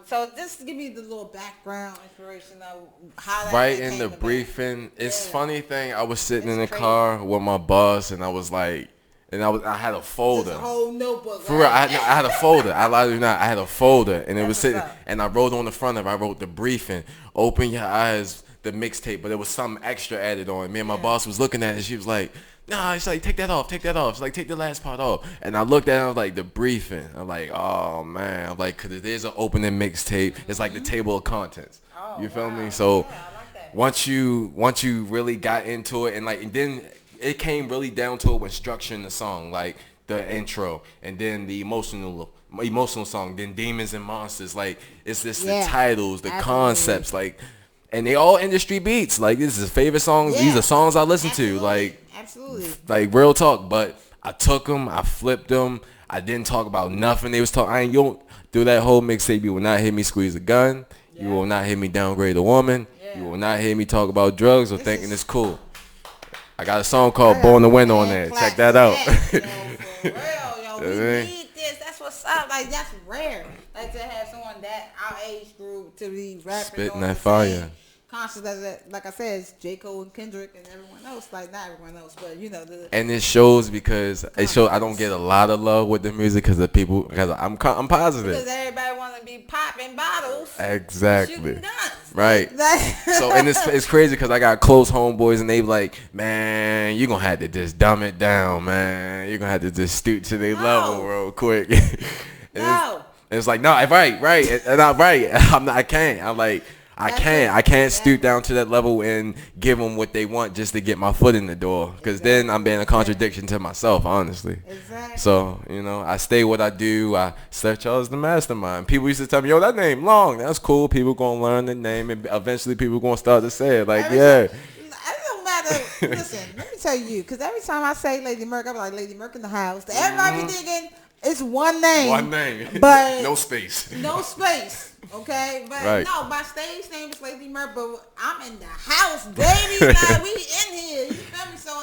So just give me the little background inspiration of how that right in the briefing. It's funny thing. I was sitting in the car with my boss, and I was like, I had a folder. Just a whole notebook. For real, I had a folder. I lied to you not. I had a folder, and it was sitting, and I wrote on the front of it, I wrote the briefing. Open your eyes, the mixtape, but there was something extra added on. Me and my boss was looking at it, and she was like, nah, it's like, take that off. It's like, take the last part off. And I looked at it, I was like, the briefing. I'm like, oh, man. I'm like, because it is an opening mixtape. It's like the table of contents. You feel me? So once you really got into it, and then it came really down to it when structuring the song, like the intro, and then the emotional song, then Demons and Monsters. Like, it's just the titles, the concepts, like, and they all industry beats. Like, this is favorite songs. These are songs I listen to. Like, like real talk. But I took them, I flipped them. I didn't talk about nothing they was talking. You don't do that whole mixtape. You will not hear me squeeze a gun. You will not hear me downgrade a woman. You will not hear me talk about drugs or thinking it's cool. I got a song called Born to Win on there. Check that out. For real, we need this. That's what's up. Like, that's rare. Like, to have someone that our age group to be rapping spitting on that the fire. same conscious as it, like I said, it's J. Cole and Kendrick and everyone else. Like not everyone else, but you know. And it shows because I don't get a lot of love with the music because the people because I'm positive. Because everybody want to be popping bottles. Exactly. Shooting guns. Right. So and it's crazy because I got close homeboys and they like, man, you gonna have to just dumb it down, man. You gonna have to just stoop to their level real quick. It's like no, right, and I'm right. I can't. I'm like. I can't stoop down to that level and give them what they want just to get my foot in the door. Because then I'm being a contradiction to myself, honestly. Exactly. So, you know, I stay what I do. I Seth Charles the Mastermind. People used to tell me, yo, that name long. That's cool. People going to learn the name. And eventually people going to start to say it. Like, it don't matter. Listen, let me tell you. Because every time I say Lady Merc, I'm like, Lady Merc in the house. Everybody be thinking it's one name. One name. But no space. No space. Okay, but no, my stage name is Lady Merc, but I'm in the house, baby. Like we in here, you feel me? So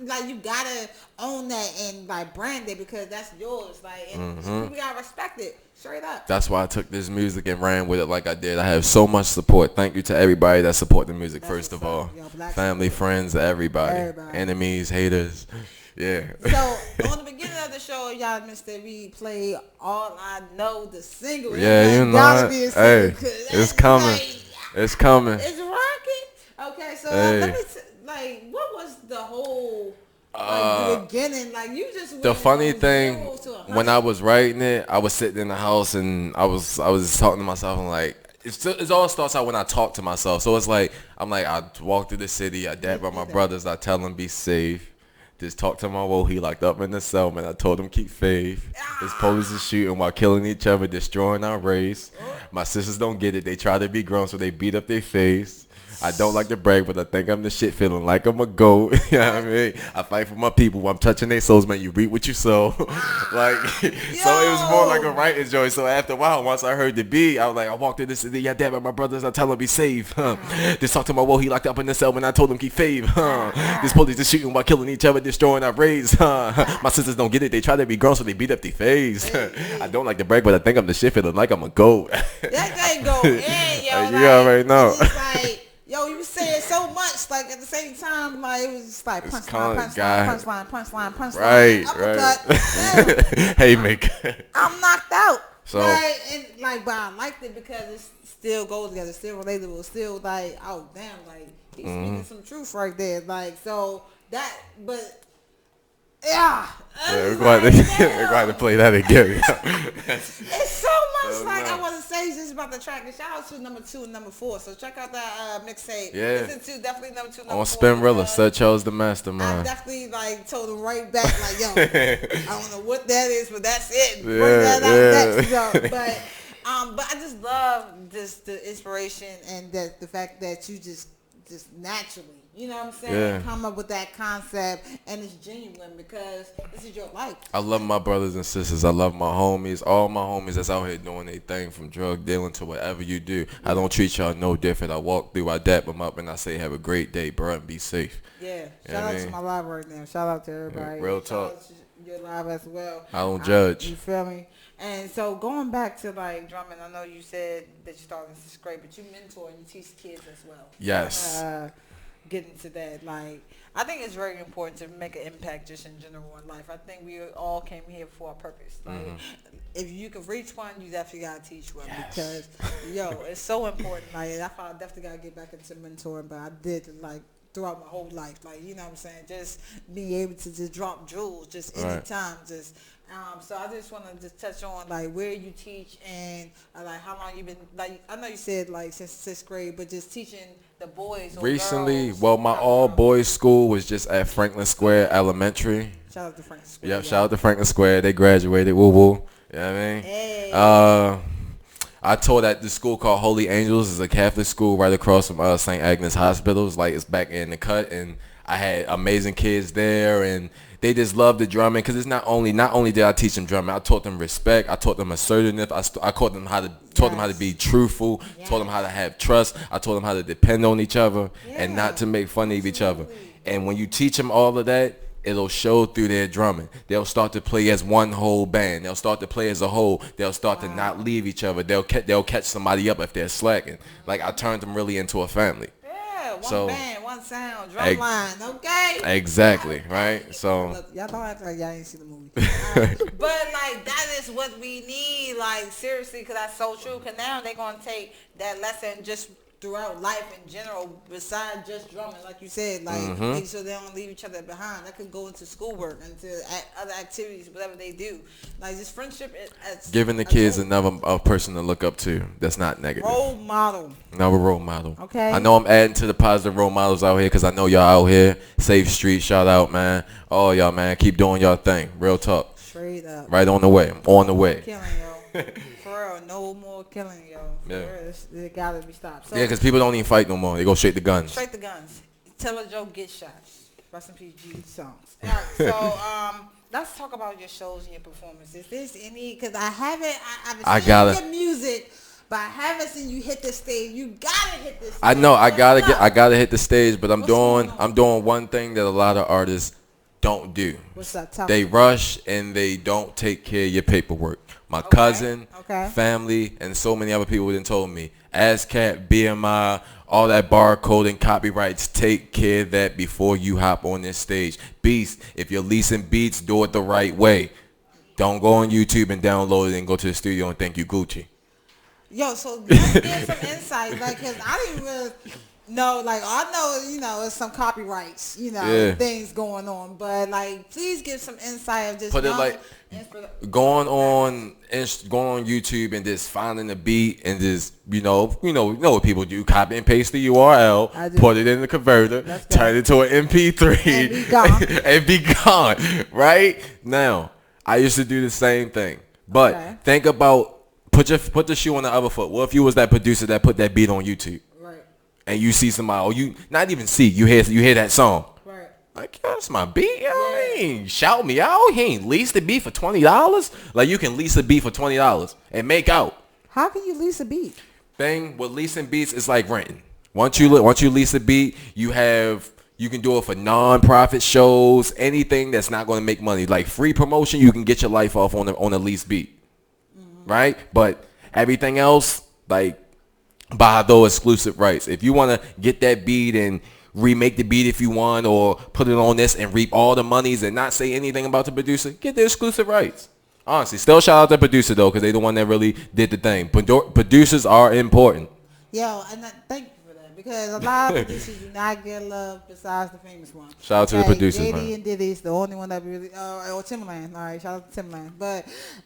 like you gotta own that and like brand it because that's yours. Like and we gotta respect it straight up. That's why I took this music and ran with it like I did. I have so much support. Thank you to everybody that support the music. That's first of all, family, friends, everybody, enemies, haters. Yeah. So on the beginning of the show, y'all missed it. We played All I Know, the single. Yeah, you know it. Hey, it's coming. Like, it's coming. It's rocking. Okay, so let me what was the whole the beginning? Like you just the funny thing when I was writing it, I was sitting in the house and I was talking to myself and like. It all starts out when I talk to myself. So it's like I walk through the city, I dab by my brothers, I tell them be safe. Just talk to my woe, he locked up in the cell, man. I told him keep faith. His police is shooting while killing each other, destroying our race. My sisters don't get it. They try to be grown, so they beat up their face. I don't like to brag, but I think I'm the shit, feeling like I'm a goat. You know what I mean? I fight for my people. I'm touching their souls, man. You reap what you sow. Like, so it was more like a writing joy. So after a while, once I heard the beat, I was like, I walked in the city, yeah, dad, my brothers, I tell them be safe. Just talk to my woe, he locked up in the cell, man. I told him keep faith. This police is shooting while killing each other, destroying our race. My sisters don't get it. They try to be grown, so they beat up their face. I don't like to brag, but I think I'm the shit, feeling like I'm a goat. That ain't go in, yo. You already know. Yo, you said so much, like at the same time, like it was just like punchline. Right. Hey, Mick. I'm knocked out. So, but I liked it because it still goes together, still relatable, still like, oh damn, like he's speaking some truth right there, like so that, but. Yeah, we're going to play that again. It's so much I want to say just about the track. And shout out to number 2 and number 4. So check out that mixtape. Yeah. Listen to definitely number 2, number 4. On Spinrilla, Seth Charles the Mastermind. I definitely told him right back yo, I don't know what that is, but that's it. Bring that out next, yo. But I just love the inspiration and the fact that you just naturally. You know what I'm saying? Yeah. Come up with that concept, and it's genuine because this is your life. I love my brothers and sisters. I love my homies. All my homies that's out here doing their thing from drug dealing to whatever you do. I don't treat y'all no different. I walk through, I dap them up, and I say have a great day, bro, and be safe. Yeah. Shout out to my live right now. Shout out to everybody. Yeah, real talk. Shout out to your live as well. I don't judge. You feel me? And so going back to drumming, I know you said that you started in 6th grade, but you mentor and you teach kids as well. Yes. Get into that. I think it's very important to make an impact just in general in life. I think we all came here for a purpose. If you can reach one, you definitely gotta teach one because it's so important. I definitely gotta get back into mentoring, but I did throughout my whole life. You know what I'm saying? Just being able to just drop jewels just anytime. Just so I just want to just touch on where you teach and how long you've been I know you said since 6th grade, but just teaching the boys or recently girls. Well, my all boys school was just at Franklin Square Elementary. Shout out to Franklin Square. Yep, shout out to Franklin Square. They graduated. Woo woo. You know what I mean? Hey. I taught at the school called Holy Angels. It's a Catholic school right across from St. Agnes Hospitals. It's back in the cut, and I had amazing kids there, and they just loved the drumming because it's not only did I teach them drumming, I taught them respect, I taught them assertiveness, I taught them how to be truthful, taught them how to have trust, I taught them how to depend on each other and not to make fun of each other. And when you teach them all of that, it'll show through their drumming. They'll start to play as one whole band. They'll start to play as a whole. They'll start to not leave each other. They'll catch somebody up if they're slacking. Like, I turned them really into a family. Yeah, one band, one sound, drum line, okay? Exactly, right? So look, y'all don't act like y'all ain't seen the movie. But like, that is what we need, like, seriously, because that's so true. Because now they're going to take that lesson just throughout life in general, besides just drumming, like you said, like, make sure they don't leave each other behind. That could go into schoolwork, into other activities, whatever they do. Like, just friendship. Giving the kids another person to look up to that's not negative. Role model. Another role model. Okay. I know I'm adding to the positive role models out here because I know y'all out here. Safe Street, shout out, man. All y'all, man. Keep doing y'all thing. Real talk. Straight up. Right on the way. On the way. Killing, yo. For real, no more killing, yo. Yeah. It gotta be stopped. So, yeah, because people don't even fight no more. They go straight to guns. Straight to guns. Tell a joke, get shot. Rest in peace, G songs. All right, so let's talk about your shows and your performances. Is there any? Because I've seen your music, but I haven't seen you hit the stage. You gotta hit the stage. I know. I gotta hit the stage, but I'm doing one thing that a lot of artists don't do. What's that? They rush and they don't take care of your paperwork. My cousin, family, and so many other people done told me, ASCAP, BMI, all that barcode and copyrights, take care of that before you hop on this stage. Beats, if you're leasing beats, do it the right way. Don't go on YouTube and download it and go to the studio and think you Gucci. Yo, so let's get some insight, like, because I didn't really know, like, I know, it's some copyrights, things going on, but, like, please give some insight of just put it like going on YouTube and just finding a beat and just you know what people do, copy and paste the URL, put it in the converter, turn it to an MP3 and be gone. Right now, I used to do the same thing, but think about put the shoe on the other foot. What if you was that producer that put that beat on YouTube? And you see somebody, or you not even see, you hear that song. Right. Like, yo, that's my beat. Yo, he ain't shout me out. He ain't lease the beat for $20. Like, you can lease a beat for $20 and make out. How can you lease a beat? Thing with leasing beats is like renting. Once you lease a beat, you can do it for non-profit shows, anything that's not going to make money. Like free promotion, you can get your life off on a lease beat. Right? But everything else, like, buy those exclusive rights. If you want to get that beat and remake the beat if you want, or put it on this and reap all the monies and not say anything about the producer, get the exclusive rights. Honestly, still shout out the producer though, because they the one that really did the thing. Producers are important. Yo, and thank you for that, because a lot of producers do not get love besides the famous one. Shout out to the producers, JD man. and Diddy's the only one that really, or Timbaland. All right, shout out to Timbaland. But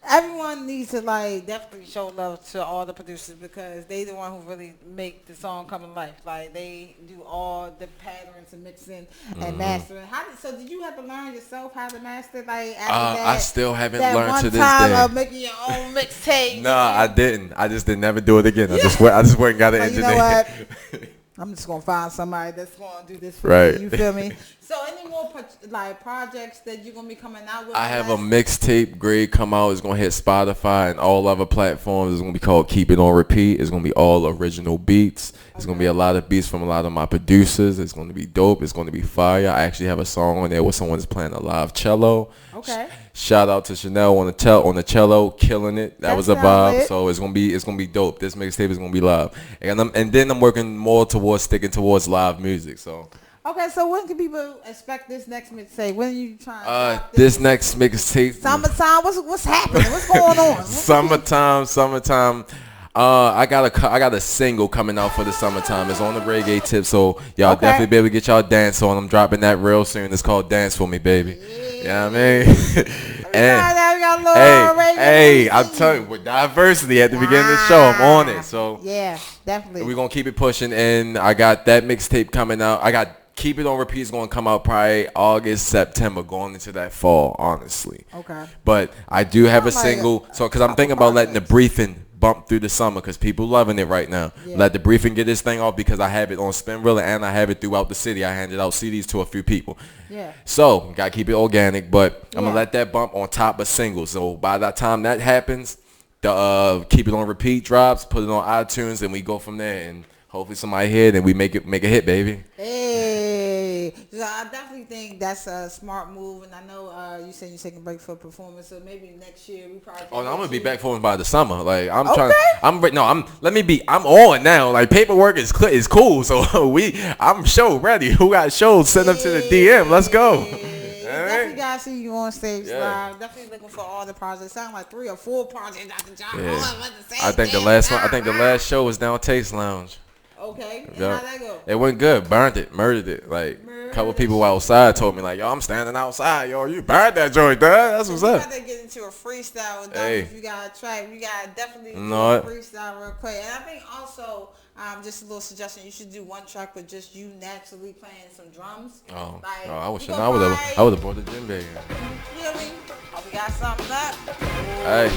everyone needs to, like, definitely show love to all the producers, because they the one who really make the song come to life. Like, they do all the patterns and mixing and mastering. So did you have to learn yourself how to master? Like, after that, I still haven't learned to this time day. of making your own mixtape. No, I didn't. I just didn't never do it again. I just went and got an engineer. You know what? I'm just gonna find somebody that's gonna do this for me. You feel me? So, any more projects that you're gonna be coming out with? I have a mixtape grade come out. It's gonna hit Spotify and all other platforms. It's gonna be called Keep It On Repeat. It's gonna be all original beats. It's gonna be a lot of beats from a lot of my producers. It's gonna be dope. It's gonna be fire. I actually have a song on there where someone's playing a live cello. Okay. Shout out to Chanel on the cello, killing it. That was a vibe. So it's gonna be dope. This mixtape is gonna be live, and then I'm working more towards sticking towards live music. So. Okay, so when can people expect this next mixtape? When are you trying to drop this next mixtape? Summertime. What's happening? What's going on? Summertime. I got a single coming out for the summertime. It's on the reggae tip, so y'all definitely be able to get y'all dance on. I'm dropping that real soon. It's called Dance For Me, baby. Yeah, you know what I mean? Hey, I'm telling you, with diversity at the beginning of the show, I'm on it. So yeah, definitely. We're gonna keep it pushing, and I got that mixtape coming out. I got Keep It On Repeat is going to come out probably August, September, going into that fall, honestly. Okay. But I do have a single, so because I'm thinking about letting the briefing bump through the summer, because people loving it right now. Yeah. Let the briefing get this thing off, because I have it on Spinrilla and I have it throughout the city. I handed out CDs to a few people. Yeah. So got to keep it organic, but I'm going to let that bump on top of singles. So by the time that happens, the Keep It On Repeat drops, put it on iTunes, and we go from there. And hopefully somebody hear it and we make a hit, baby. Hey, Yeah. So I definitely think that's a smart move, and I know you said you're taking a break for performance, so maybe next year we probably. Oh, no, I'm gonna be back for by the summer. Like I'm Okay. I'm on now. Like paperwork is cool. So I'm show ready. Who got shows? Send them to the DM. Let's go. Definitely gotta see you on stage Yeah. live. Definitely looking for all the projects. Sound like 3 or 4 projects, Dr. John. Yeah. All of us the same I think the thing. last one. I think the last show was down Taste Lounge. Okay. And Yeah. how'd that go? It went good. Burned it. Murdered it. Like a couple people outside told me like, yo, I'm standing outside. Yo, you burned that joint, dog. That's what's You up. got to get into a freestyle with Hey. If you got a track, you got to definitely do No, a freestyle real quick. And I think also, just a little suggestion, you should do one track with just you naturally playing some drums. Oh, Like, I wish you I go would have. right- I would have brought the gym bag. You feel me? Oh, we got something up. Hey.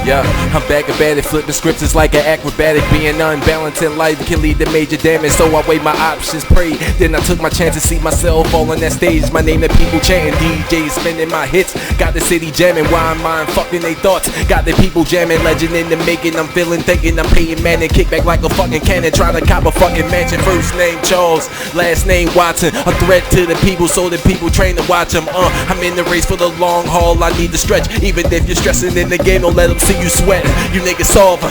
Yeah, I'm back at it, flipping scripts is like an acrobatic. Being unbalanced in life can lead to major damage, so I weigh my options, pray. Then I took my chances, see myself all on that stage. My name, the people chanting, DJs spinning my hits. Got the city jamming, why mind fucking they thoughts. Got the people jamming, legend in the making. I'm feeling, thinking I'm paying man and kick back like a fucking cannon. Trying to cop a fucking mansion. First name Charles, last name Watson. A threat to the people, so the people train to watch them. I'm in the race for the long haul, I need to stretch. Even if you're stressing in the game, don't let them see you sweat. You niggas soft,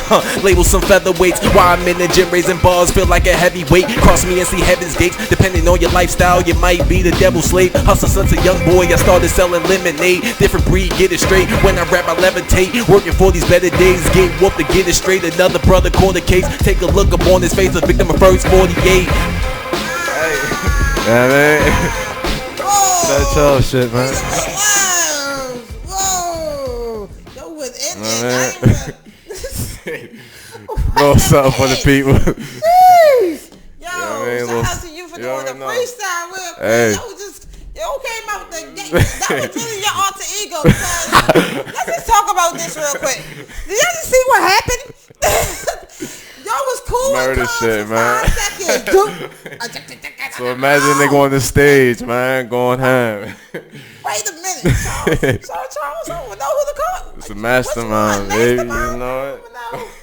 label some featherweights. While I'm in the gym raising bars, feel like a heavyweight. Cross me and see heaven's gates. Depending on your lifestyle, you might be the devil's slave. Hustle since a young boy, I started selling lemonade. Different breed, get it straight. When I rap, I levitate. Working for these better days, get whooped to get it straight. Another brother caught a case. Take a look up on his face, a victim of first 48. Hey. Yeah, man. That's all shit, man. Whoa. Yo, within it. Little something for the people. Jeez. Yo, Yeah, shout out to you for doing the freestyle real quick. Hey. You came out with the game. That was really your alter ego. Because, let's just talk about this real quick. Did y'all just see what happened? Y'all was cool. Murder shit, man. Seconds. So imagine they go on the stage, man, going ham. Wait a minute, Charles. Charles, I don't know who to call. It's a mastermind, baby. You know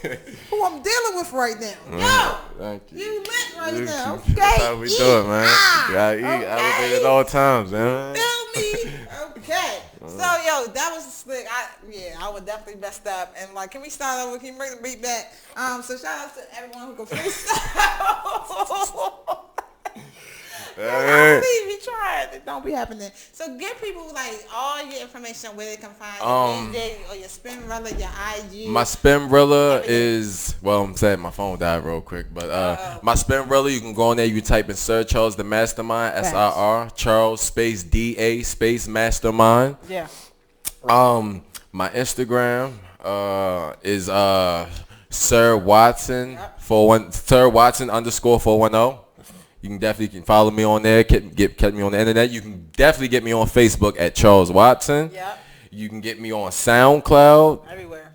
it. Who I'm dealing with right now. Yo, Thank you. you lit right now. Okay. That's how we do it, man. You gotta eat, elevate at all times, man. Feel me? Okay. So, yo, that was slick. I would definitely messed up. And, like, can we start over? Can you bring the beat back? So, shout out to everyone who can freestyle. We tried. It don't be happening. So, give people, like, all your information where they can find your DJ or your Spinrilla, your IG. My Spinrilla is, well, I'm saying my phone died real quick, but my Spinrilla, you can go on there, you can type in Sir Charles the Mastermind, SIR, Charles space DA space Mastermind. Yeah. My Instagram is Sir Watson Sir Watson _ 410. You can definitely follow me on there. Get me on the internet. You can definitely get me on Facebook at Charles Watson. Yep. You can get me on SoundCloud. Everywhere.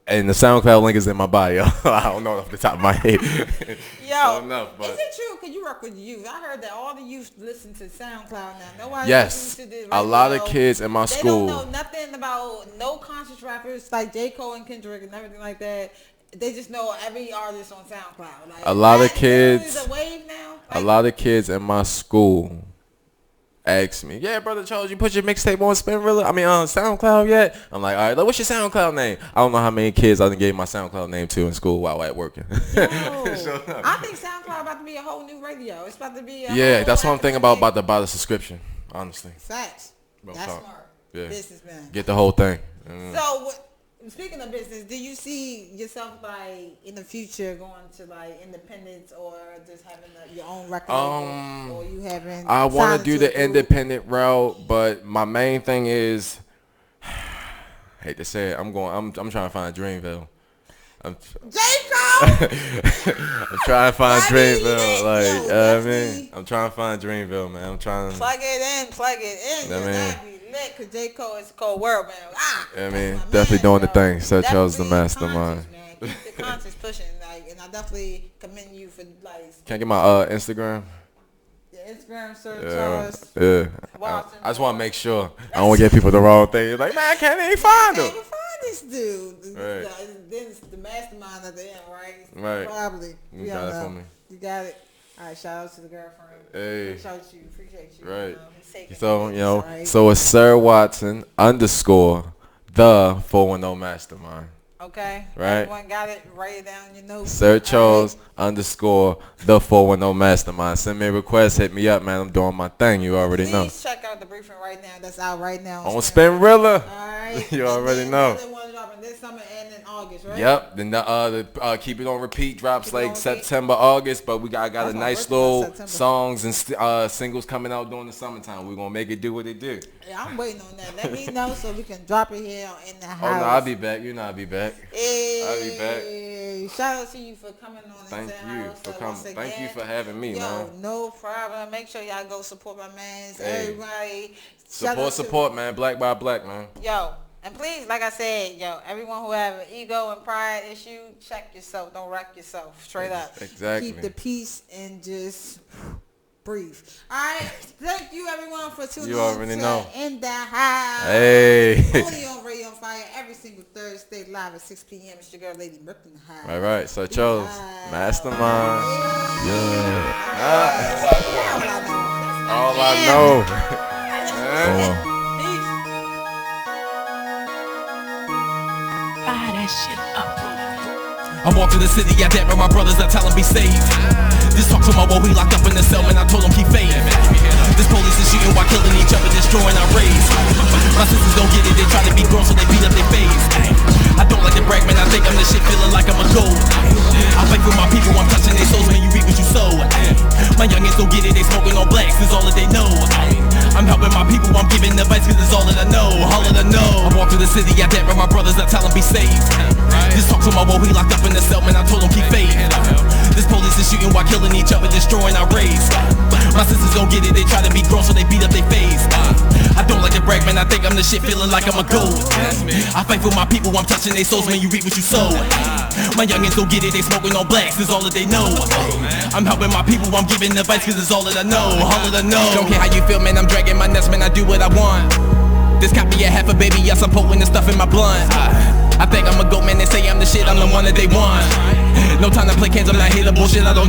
And the SoundCloud link is in my bio. I don't know off the top of my head. Yo, but is it true? Because you work with youth. I heard that all the youth listen to SoundCloud now. Nobody yes, listens to this a lot of kids in my school. They don't know nothing about no conscious rappers like J. Cole and Kendrick and everything like that. They just know every artist on SoundCloud. Like, a lot of kids. The wave now. Like, a lot of kids in my school ask me, "Yeah, brother Charles, you put your mixtape on Spinrilla? I mean, on SoundCloud yet?" I'm like, "All right, what's your SoundCloud name?" I don't know how many kids I done gave my SoundCloud name to in school while at working. I think SoundCloud about to be a whole new radio. It's about to be yeah, that's what I'm thinking about to buy the subscription. Honestly, facts. That's smart. Yeah, businessman. Get the whole thing. So. Speaking of business, do you see yourself like in the future going to like independence or just having your own record label, or you having? I want to do the independent route, but my main thing is, hate to say it, I'm trying to find Dreamville. J-Cole. I'm trying to find Dreamville, like I mean, I'm trying to find Dreamville, man. I'm trying to plug it in. I mean. Cause J. Cole is a cold world, man. I mean, definitely doing the thing. Sir Charles the Mastermind. Keep the conscience pushing, like, and I definitely commend you for like. Can I get my Instagram? Your Instagram, Sir Charles. Yeah. I just want to make sure I don't want to get people the wrong thing. Like, man, I can't even find him. Find this dude. Right. Then it's the mastermind at the end, right? Right. Probably. You got it for me. You got it. All right, shout out to the girlfriend. Hey. Appreciate you. Right. Right. So it's Sir Watson _ the 410 Mastermind. Okay. Right. Everyone got it. Write it down in your notes. Sir Charles _ the 410 Mastermind. Send me a request. Hit me up, man. I'm doing my thing. You already know. Please check out the briefing right now. That's out right now. On Spinrilla. All right. You already know. The one dropping this summer and in August, right? Yep. Then the Keep It On Repeat drops like September, August. But I got a nice little songs and singles coming out during the summertime. We're gonna make it do what it do. Yeah, I'm waiting on that. Let me know so we can drop it here in the house. Oh no, I'll be back. You know I'll be back. Hey, I'll be back. Shout out to you for coming on. Thank you house. for coming. Thank you for having me, man. No problem. Make sure y'all go support my man. Everybody. Support, man. Black by black, man. Yo. And please, like I said, everyone who have an ego and pride issue, check yourself. Don't wreck yourself. Straight up. Exactly. Keep the peace and just breathe. All right. Thank you, everyone, for tuning in. You already know. In the house. Hey. Only on Radio on Fire every single Thursday live at 6 p.m. It's your girl, Lady Murph in the house. All right. So, Charles, Mastermind. Yeah. All I know. I walk through the city, I dap with my brothers, I tell them be safe. Just talk to my woe, he locked up in the cell, man, I told him keep faith. This police is shooting while killing each other, destroying our race. My sisters don't get it, they try to be grown so they beat up their face. I don't like to brag, man, I think I'm the shit, feeling like I'm a gold. I fight for my people, I'm touching their souls, man, you reap what you sow. My youngins don't get it, they smoking on blacks, cause all that they know. I'm helping my people, I'm giving advice, cause it's all that I know, all that I know. I walk through the city, I dap with my brothers, I tell them be safe. Just talk to my woe, he locked up in the cell, man, I told him keep faith. This police is shooting while killing each other, destroying our race. My sisters don't get it, they try to be grown so they beat up their face. I don't like to brag, man, I think I'm the shit, feeling like I'm a gold. I fight for my people, I'm touching their souls, man, you reap what you sow. My youngins don't get it, they smoking on blacks, cause all that they know. I'm helping my people, I'm giving advice, cause it's all that I know, all that I know. Don't care how you feel, man, I'm dragging my nuts, man, I do what I want. This copy a half a baby, yes, I'm putting the stuff in my blunt. I think I'm a goat, man, they say I'm the shit, I'm the one that they want. No time to play games, I'm not here to bullshit, I don't do